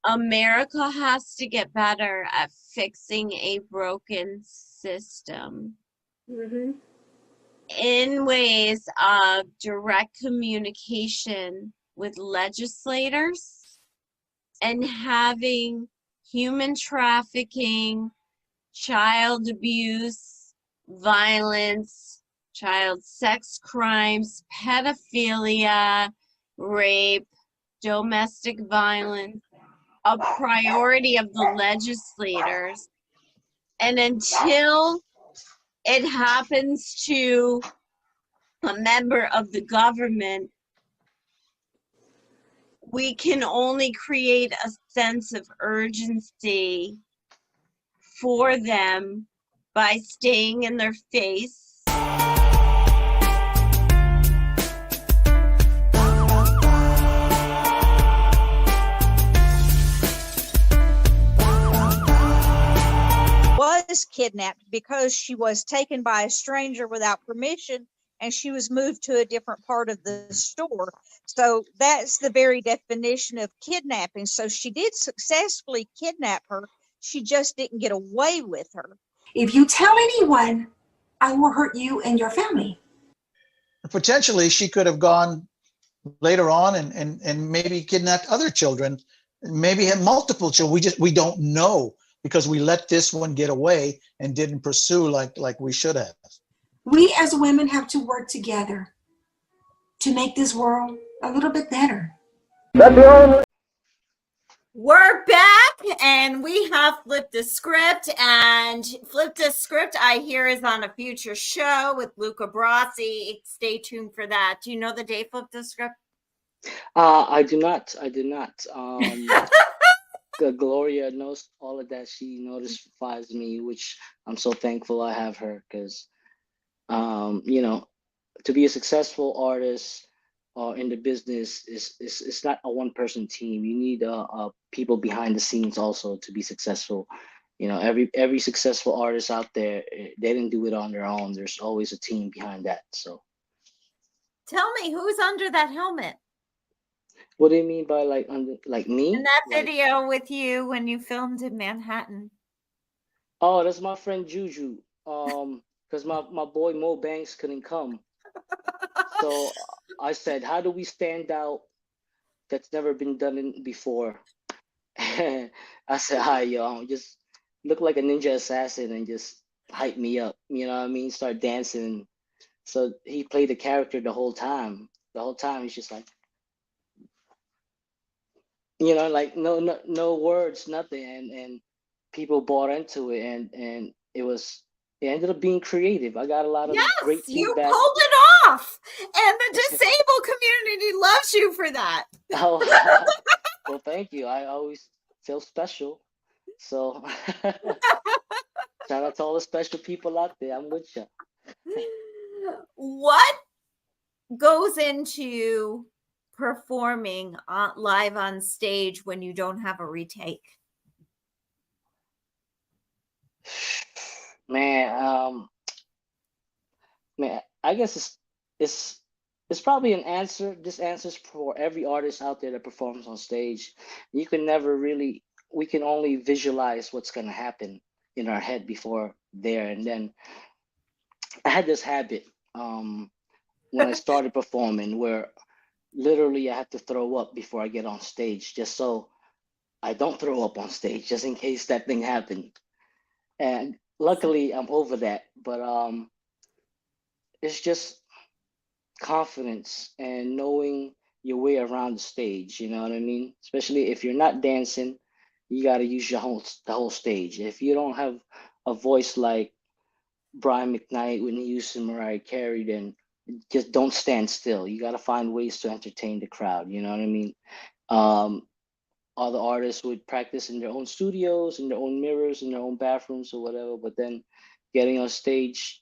America has to get better at fixing a broken system. Mm-hmm. In ways of direct communication with legislators and having human trafficking, child abuse, violence, child sex crimes, pedophilia, rape, domestic violence, a priority of the legislators. And until it happens to a member of the government, we can only create a sense of urgency for them by staying in their face. Was kidnapped because she was taken by a stranger without permission, and she was moved to a different part of the store. So that's the very definition of kidnapping. So she did successfully kidnap her. She just didn't get away with her. If you tell anyone, I will hurt you and your family. Potentially, she could have gone later on and maybe kidnapped other children, maybe had multiple children. We don't know, because we let this one get away and didn't pursue like we should have. We as women have to work together to make this world a little bit better. We're back and we have flipped the script, and flipped the script I hear is on a future show with Luca Brasi. Stay tuned for that. Do you know the day Flip the Script? I do not. Gloria knows all of that. She notifies me, which I'm so thankful I have her, because to be a successful artist in the business is not a one-person team. You need people behind the scenes also to be successful. Every successful artist out there, they didn't do it on their own. There's always a team behind that. So tell me, who's under that helmet? What do you mean by like me? In that video with you when you filmed in Manhattan. Oh, that's my friend Juju. Because my boy Mo Banks couldn't come. So I said, how do we stand out that's never been done before? I said, hi, yo, just look like a ninja assassin and just hype me up. You know what I mean? Start dancing. So he played the character the whole time. The whole time he's just like, like no words, nothing, and people bought into it, and it ended up being creative. I got a lot of great feedback. You pulled it off, and the disabled community loves you for that. Oh, well, thank you. I always feel special, so shout out to all the special people out there. I'm with you. What goes into performing live on stage when you don't have a retake? Man, I guess it's probably an answer. This answer's for every artist out there that performs on stage. We can only visualize what's gonna happen in our head before there. And then I had this habit when I started performing where literally I have to throw up before I get on stage, just so I don't throw up on stage just in case that thing happened. And luckily, I'm over that. But it's just confidence and knowing your way around the stage. You know what I mean? Especially if you're not dancing, you got to use the whole stage. If you don't have a voice like Brian McKnight, Whitney Houston, Mariah Carey, then just don't stand still. You got to find ways to entertain the crowd. You know what I mean? Um, Other artists would practice in their own studios, in their own mirrors, in their own bathrooms or whatever. But then getting on stage,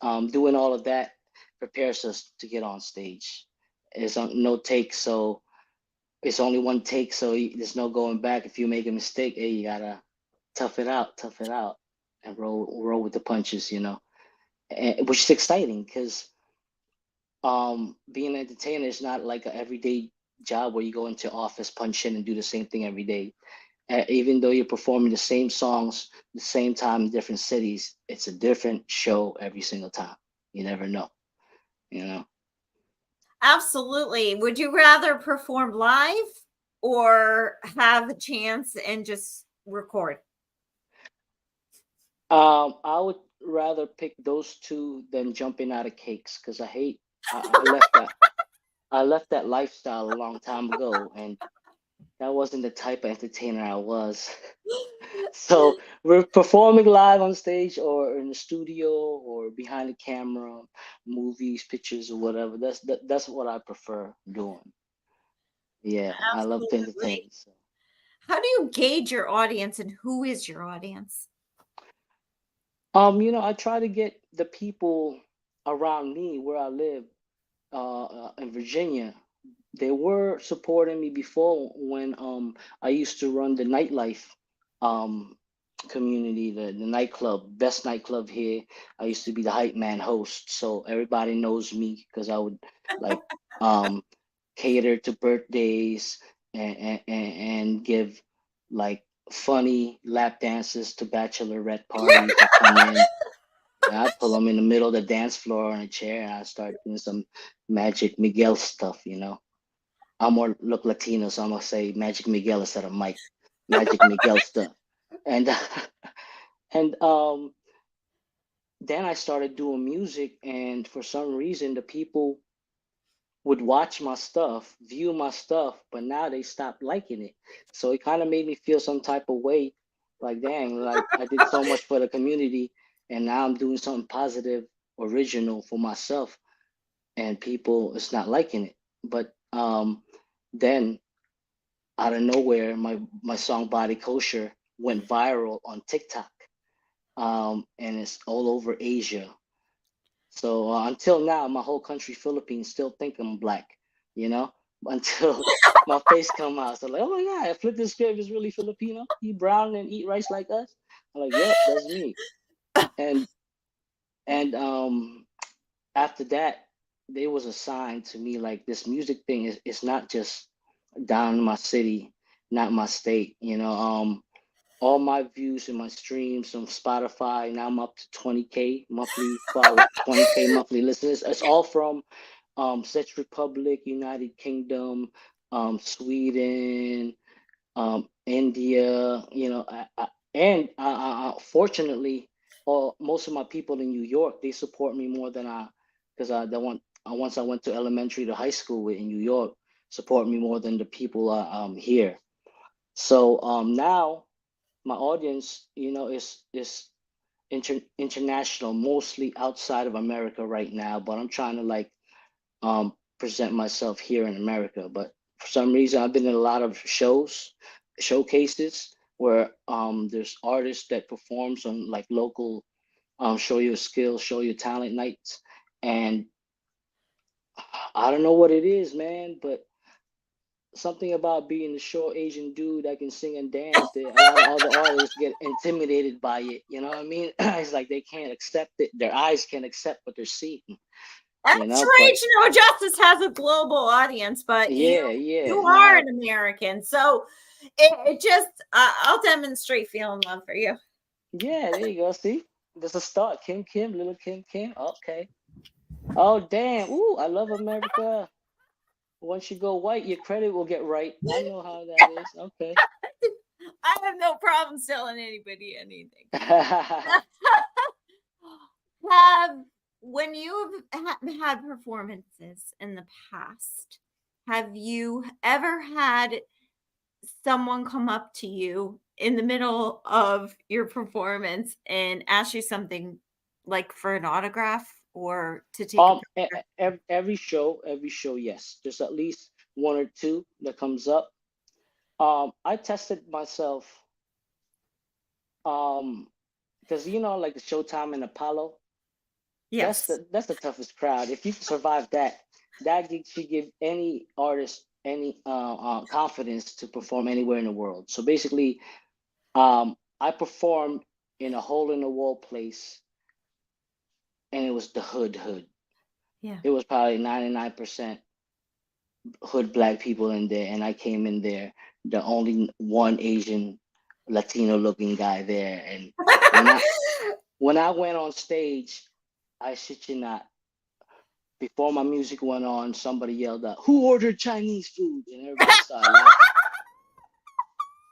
doing all of that prepares us to get on stage. It's no take, so it's only one take, so there's no going back. If you make a mistake, hey, you gotta tough it out, and roll with the punches, you know. Which is exciting because being an entertainer is not like an everyday job where you go into office, punch in, and do the same thing every day. Even though you're performing the same songs the same time in different cities, it's a different show every single time. You never know, you know. Absolutely. Would you rather perform live or have a chance and just record? I would rather pick those two than jumping out of cakes because I left that lifestyle a long time ago, and that wasn't the type of entertainer I was. So we're performing live on stage or in the studio or behind the camera, movies, pictures, or whatever. That's what I prefer doing. Yeah, I love to entertain. Absolutely. How do you gauge your audience and who is your audience? I try to get the people around me where I live, in Virginia. They were supporting me before when I used to run the nightlife um community, the nightclub, best nightclub here. I used to be the hype man host, so everybody knows me because I would like um cater to birthdays and give like funny lap dances to bachelorette parties that come in. I pull them in the middle of the dance floor on a chair and I start doing some Magic Miguel stuff, you know. I'm more look Latino, so I'm gonna say Magic Miguel instead of Mike. Magic Miguel stuff. And and then I started doing music and for some reason the people would watch my stuff, view my stuff, but now they stopped liking it. So it kind of made me feel some type of way, like dang, like I did so much for the community and now I'm doing something positive, original for myself and people it's not liking it. But then out of nowhere my song Body Kosher went viral on TikTok. And it's all over Asia. So until now, my whole country, Philippines, still think I'm black, you know, until my face come out. So like, oh my God, Flip the Script is really Filipino. He brown and eat rice like us. I'm like, yep, that's me. And and after that, there was a sign to me like this music thing is not just down in my city, not my state, you know. All my views and my streams on Spotify. Now I'm up to 20K monthly follow, 20K monthly listeners. It's all from Czech Republic, United Kingdom, Sweden, India. You know, fortunately, most of my people in New York they support me more than because once I went to elementary to high school in New York, support me more than the people here. So now my audience, you know, is international, mostly outside of America right now. But I'm trying to like present myself here in America. But for some reason, I've been in a lot of showcases where there's artists that performs on like local show your skills, show your talent nights, and I don't know what it is, man, but something about being a short Asian dude that can sing and dance that a lot of other artists get intimidated by it. You know what I mean? It's like they can't accept it. Their eyes can't accept what they're seeing. That's right. No Justice has a global audience, but you are an American. So it just, I'll demonstrate feeling love for you. Yeah, there you go. See, there's a start. Kim, little Kim. Okay. Oh, damn. Ooh, I love America. Once you go white, your credit will get right. I know how that is. Okay. I have no problem selling anybody anything. When you have had performances in the past, have you ever had someone come up to you in the middle of your performance and ask you something like for an autograph or to take a picture? Every show, yes. There's at least one or two that comes up. I tested myself, because like the Showtime and Apollo. Yes. That's the toughest crowd. If you survive that should give any artist any confidence to perform anywhere in the world. So basically, I performed in a hole in the wall place, and it was the hood. Yeah. It was probably 99% hood black people in there, and I came in there, the only one Asian Latino looking guy there. And when I went on stage, I shit you not, before my music went on, somebody yelled out, "Who ordered Chinese food?" And everybody started laughing.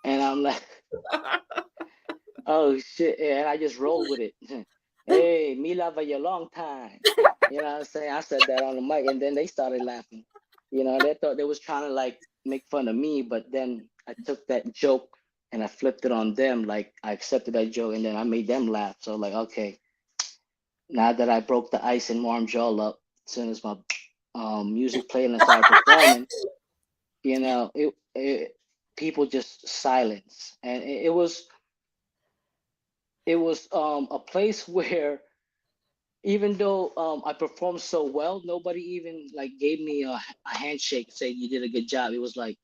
And I'm like, oh shit. And I just rolled with it. Hey, me love you a long time. You know what I'm saying? I said that on the mic, and then they started laughing. They thought they was trying to like make fun of me, but then I took that joke and I flipped it on them. Like I accepted that joke, and then I made them laugh. So like, okay, now that I broke the ice and warmed y'all up, as soon as my music played and I started performing, people just silence, and it was a place where, even though I performed so well, nobody even like gave me a handshake, say you did a good job. It was like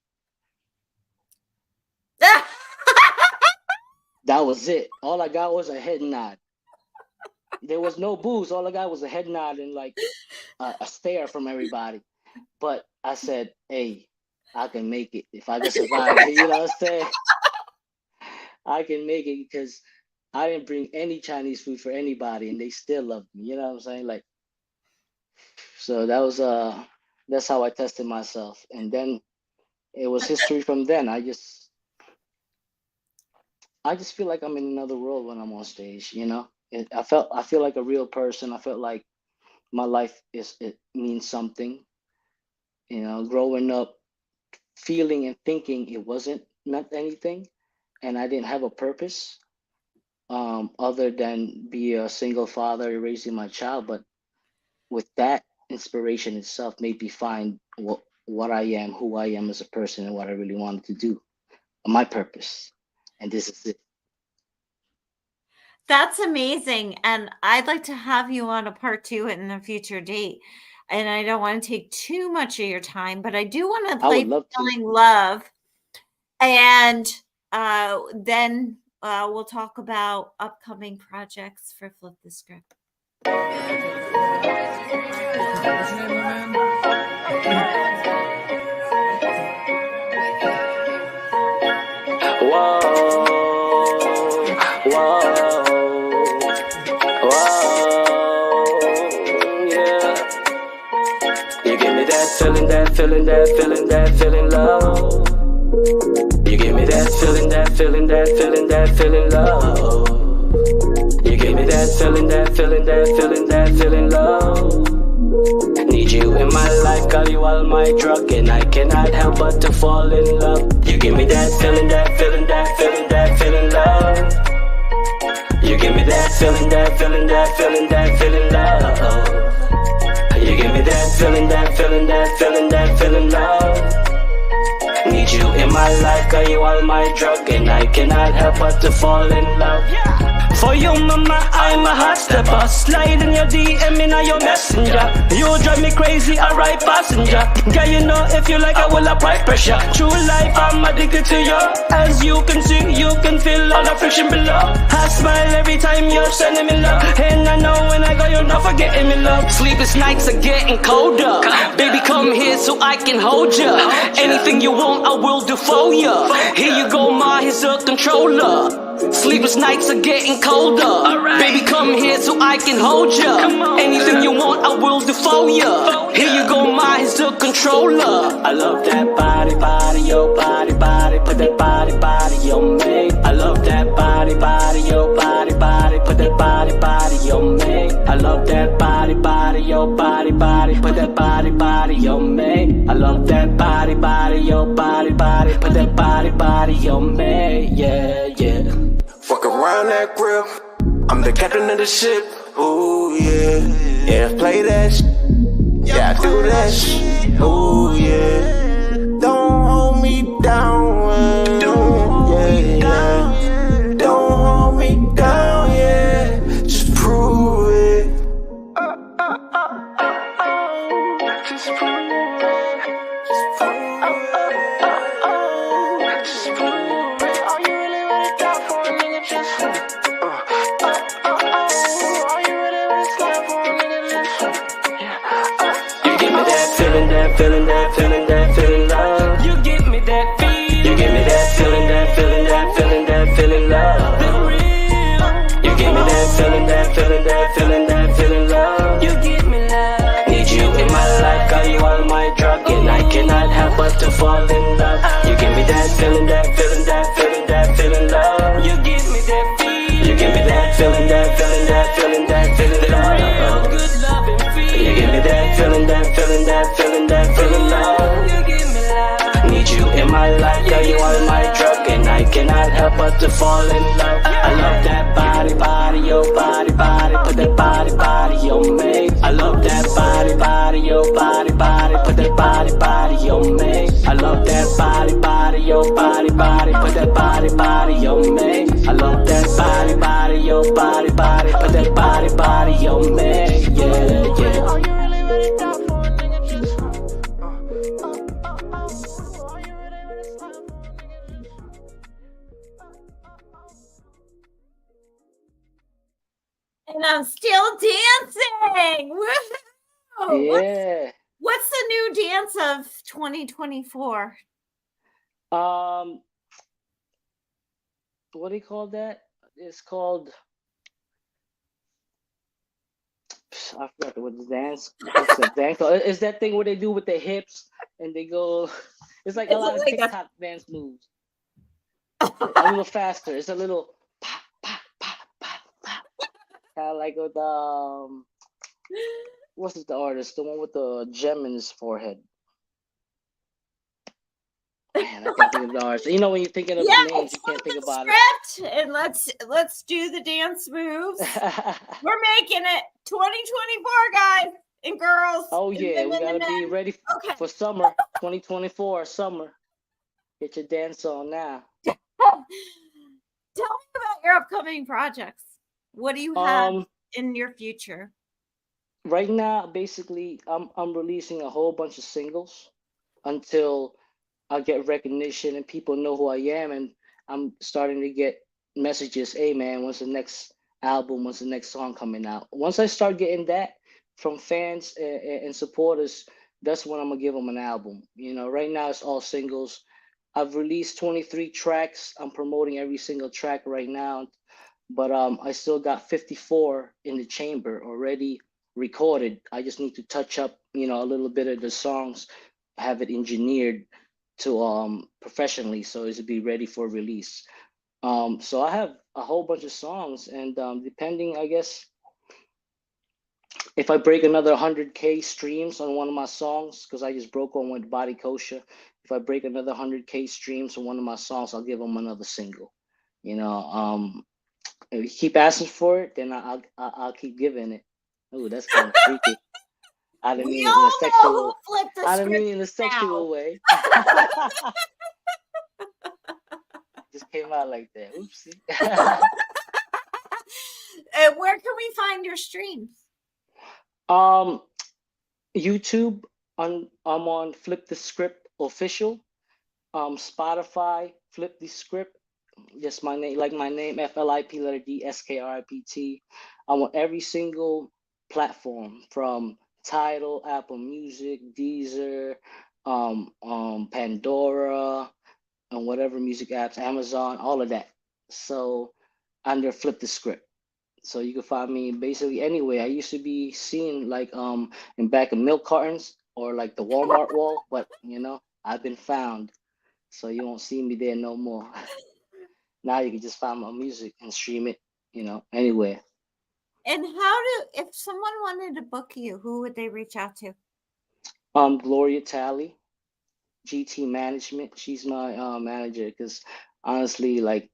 that was it. All I got was a head nod. There was no boos. All I got was a head nod and like a stare from everybody. But I said, hey, I can make it. If I can survive it, you know what I'm saying? I can make it, because I didn't bring any Chinese food for anybody, and they still loved me. You know what I'm saying? Like, so that was that's how I tested myself, and then it was history from then. I just feel like I'm in another world when I'm on stage. I feel like a real person. I felt like my life it means something. Growing up, feeling and thinking it wasn't meant anything, and I didn't have a purpose other than be a single father raising my child. But with that inspiration itself made me find what I am, who I am as a person, and what I really wanted to do, my purpose. And this is it. That's amazing. And I'd like to have you on a part 2 in a future date. And I don't want to take too much of your time, but I do want to play Feeling Love. And then we'll talk about upcoming projects for Flip the Script. Whoa, yeah. You give me that feeling love. You give me that feeling love. You give me that feeling love. Need you in my life, call you all my drug, and I cannot help but to fall in love. You give me that feeling love. You give me that feeling love. You give me that feeling love. Need you in my life, cause you all my drug, and I cannot help but to fall in love. For you, mama, I'm a hot stepper. Slide in your DM in your messenger. You drive me crazy, a right passenger. Girl, you know if you like, I will apply pressure. True life, I'm addicted to you. As you can see, you can feel all the friction below. I smile every time you're sending me love, and I know when I go, you're not forgetting me love. Sleepless nights are getting colder. Baby, come here so I can hold you. Anything you want, I will do for you. Here you go, ma, he's a controller. Sleepless nights are getting colder. Baby, come here so I can hold you. Anything you want, I will do for you. Here you go, ma, he's the controller. I love that body, your body. Put that body on me. I love that body, body, your body, body. Put that body, body on me. I love that body, body, your body, body. Put that body, body on me. Yeah, yeah. Fuck around that grill. I'm the captain of the ship. Ooh, yeah. Yeah, play that shit. Yeah, I do that shit. Ooh, yeah. Don't hold me down. Yeah. Don't hold me down, yeah. Just prove it. Just prove it. Just prove it. Just prove it. Are you really ready to die for a nigga? Just are you really ready to die for a nigga? Just You give me that feeling, that feeling, that feeling, that feeling love. You give me that feeling. You give me that feeling, that feeling, that feeling, that feeling love. The real. You give me that feeling, that feeling, that feeling, that feeling love. You give me love. Need you in my life, cause you are my drug, and I cannot help but to fall in love. You give me that feeling, that feeling, that feeling, that feeling love. You give me that feeling. You give me that feeling, that feeling, that feeling, that feeling love. Real good loving feeling. You give me that feeling, that feeling, that feeling, that feeling love. You give me love. Need you in my life, cause you are my drug, and I cannot help but to fall in love. I love that body, body, your body, body. Put that body, body on me. I love that body, body, your body, body. Put that body, body on me. I love that body, body, your body, body. Put that body, body on me. I love that body, body, your body, body. Put that body, body on me. Yeah, yeah. Are you really ready to die for a nigga? Just are you really ready to die for a nigga? And I'm still dancing. Woohoo! Yeah. What's the new dance of 2024? What do you call that? It's called. I forgot what the dance. What's that dance called? It's that thing where they do with their hips and they go. It's like a It's lot of like a- TikTok dance moves. A little faster. It's a little pop, pop, pop, pop, pop. Kind of like with what's the artist? The one with the gem in his forehead. Man, I can't think of the artist. You know when you're thinking of Yeah, names, you can't think about script, and let's do the dance moves. it. We're making it 2024, guys and girls. Oh and yeah, we women gotta and be men. ready Okay. for summer 2024. Summer, get your dance on now. Tell me about your upcoming projects. What do you have in your future? Right now, basically, I'm releasing a whole bunch of singles until I get recognition and people know who I am, and I'm starting to get messages. Hey man, when's the next album? When's the next song coming out? Once I start getting that from fans and supporters, that's when I'm gonna give them an album. You know, right now it's all singles. I've released 23 tracks. I'm promoting every single track right now, but I still got 54 in the chamber already recorded. I just need to touch up, you know, a little bit of the songs, have it engineered to professionally, so it will be ready for release. So I have a whole bunch of songs, and depending, I guess, if I break another 100K streams on one of my songs, because I just broke one with Body Kosher. If I break another 100K streams on one of my songs, I'll give them another single. You know, if you keep asking for it, then I'll keep giving it. Oh, that's kind of freaky. I didn't mean it in a sexual. I didn't mean it in a sexual way. Just came out like that. Oopsie. Where can we find your streams? YouTube. I'm on Flip the Script Official. Spotify, Flip the Script. Just my name, like my name, FLIP letter D SKRIPT. I'm on every single platform from Tidal, Apple Music, Deezer, Pandora, and whatever music apps, Amazon, all of that. So under Flip the Script. So you can find me basically anywhere. I used to be seen like in back of milk cartons or like the Walmart wall, but you know, I've been found. So you won't see me there no more. Now you can just find my music and stream it, you know, anywhere. And if someone wanted to book you, who would they reach out to? Gloria Talley, GT Management. She's my manager because honestly, like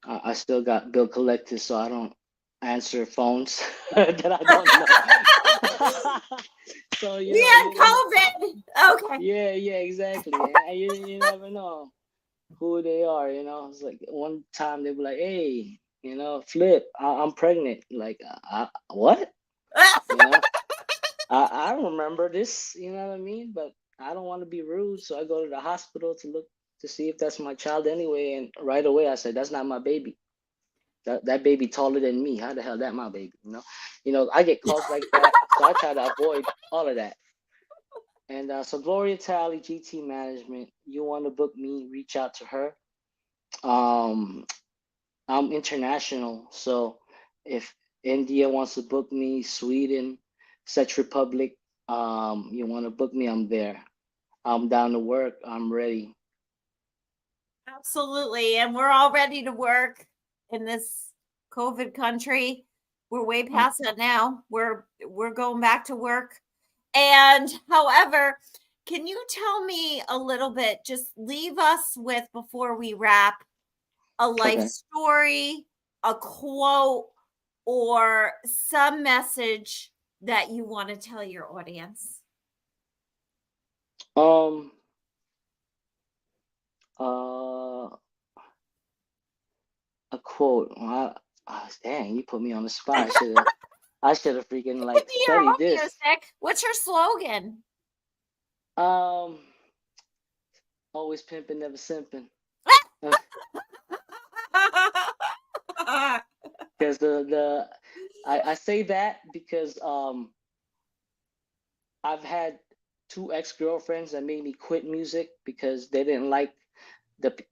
I still got bill collectors, so I don't answer phones that I don't know. So We had COVID. Okay. Yeah, exactly. And you never know who they are. It's like one time they were like, "Hey, Flip, I'm pregnant." Like, what? You know, I don't remember this. You know what I mean? But I don't want to be rude, so I go to the hospital to look to see if that's my child anyway. And right away, I said, "That's not my baby. That baby taller than me. How the hell that my baby?" I get calls like that, so I try to avoid all of that. And so Gloria Talley, GT Management, you want to book me, reach out to her. I'm international, so if India wants to book me, Sweden, Czech Republic, you want to book me, I'm there. I'm down to work. I'm ready. Absolutely. And we're all ready to work in this COVID country. We're way past that now. We're going back to work. And however, can you tell me a little bit, just leave us with, before we wrap, a life story, a quote, or some message that you want to tell your audience? A quote. Dang, you put me on the spot. I should have freaking like studied this. Music. What's your slogan? Always pimping, never simping. Because I say that because I've had 2 ex-girlfriends that made me quit music because they didn't like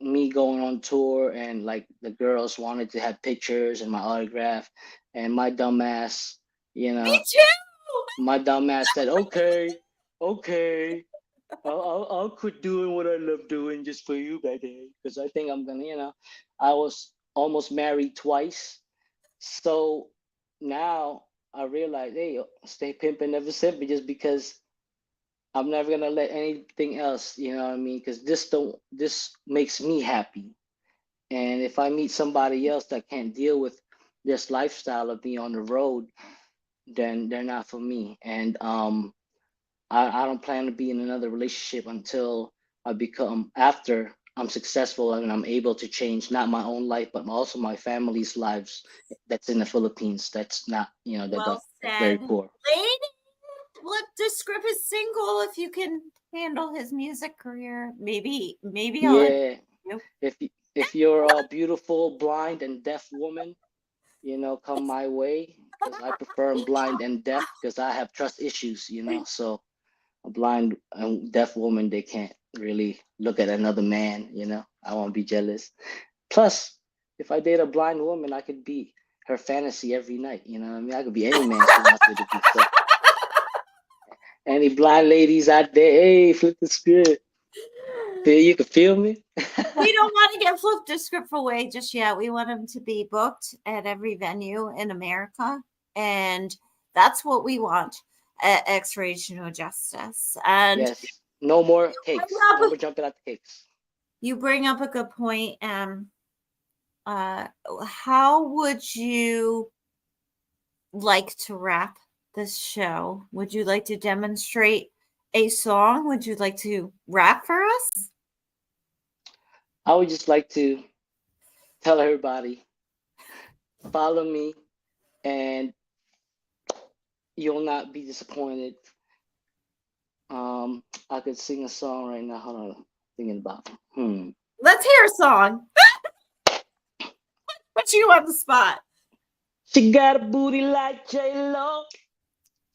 me going on tour, and like the girls wanted to have pictures and my autograph, and my dumbass, Me too. my dumbass said, okay, I'll quit doing what I love doing just for you, baby, because I think I'm gonna, I was almost married twice, so now I realize, hey, stay pimping, never simping, just because I'm never gonna let anything else, you know what I mean? Because this makes me happy. And if I meet somebody else that can't deal with this lifestyle of being on the road, then they're not for me. And I don't plan to be in another relationship until after I'm successful and I'm able to change not my own life, but also my family's lives that's in the Philippines. That's not, Well that's very said. poor. Lady, Describe is single if you can handle his music career. Maybe I'll Yeah. If you're a beautiful blind and deaf woman, come my way, because I prefer blind and deaf because I have trust issues, so a blind and deaf woman, they can't really look at another man, I won't be jealous. Plus, if I date a blind woman, I could be her fantasy every night, you know what I mean? I could be any man she wants me to be. So any blind ladies out there, hey, flip the script. You can feel me? We don't want to get flipped the script away just yet. We want him to be booked at every venue in America. And that's what we want at ExRagged No Justice. And yes, no more cakes. No more jumping out the cakes. You bring up a good point. How would you like to wrap this show? Would you like to demonstrate a song? Would you like to rap for us? I would just like to tell everybody, follow me and you'll not be disappointed. I could sing a song right now. Hold on, I'm thinking about it. Let's hear a song. Put you on the spot. She got a booty like J-Lo.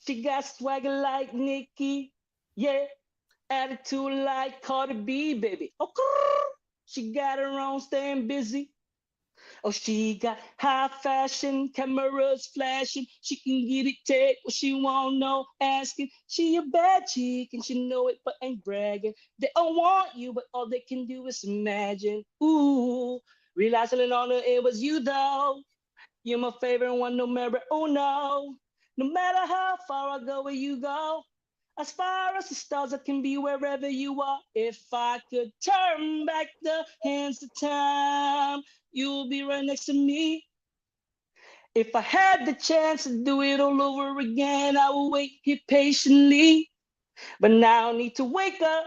She got swagger like Nicki. Yeah, attitude like Cardi B, baby. Okay. She got her own, staying busy. Oh, she got high fashion, cameras flashing. She can get it, take what she want, no asking. She a bad chick and she know it, but ain't bragging. They don't want you, but all they can do is imagine. Ooh, realizing on her, it was you though. You're my favorite one, numero uno. No matter how far I go, where you go. As far as the stars, I can be wherever you are. If I could turn back the hands of time, you'll be right next to me. If I had the chance to do it all over again, I would wait here patiently. But now I need to wake up.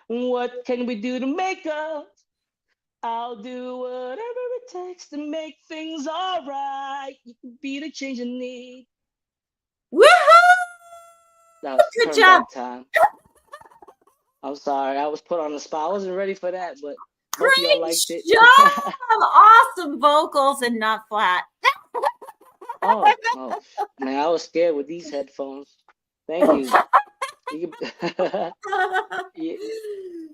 What can we do to make up? I'll do whatever it takes to make things all right. You can be the change I need. Woohoo! That was Good turn job. back time. I'm sorry, I was put on the spot. I wasn't ready for that, but hope Great y'all liked it. job. Awesome vocals and not flat. Oh, man, I was scared with these headphones. Thank you. Yeah,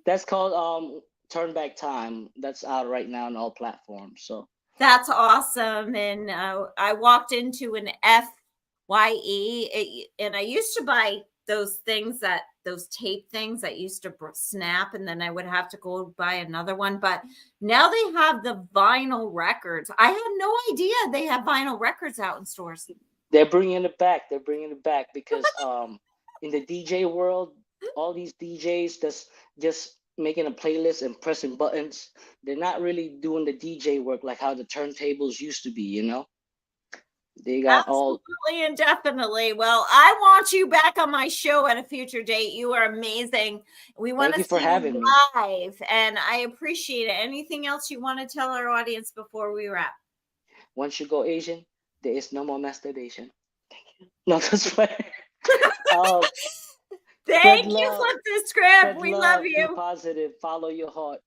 that's called Turn Back Time. That's out right now on all platforms. So That's awesome. And I walked into an FYE, and I used to buy those tape things that used to snap, and then I would have to go buy another one. But now they have the vinyl records. I had no idea they have vinyl records out in stores. they're bringing it back. They're bringing it back because in the DJ world, all these DJs that's just making a playlist and pressing buttons, they're not really doing the DJ work like how the turntables used to be, you know? They got all Absolutely and definitely. Well, I want you back on my show at a future date. You are amazing. We want Thank to you for see having you me. live, and I appreciate it. Anything else you want to tell our audience before we wrap? Once you go Asian, there is no more masturbation. Thank you. No, that's right. Thank you, Flip the Script. Spread We love, love be you. positive, follow your heart,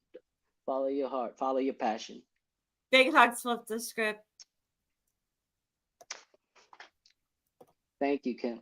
follow your heart, follow your passion. Big hugs, Flip the Script. Thank you, Kim.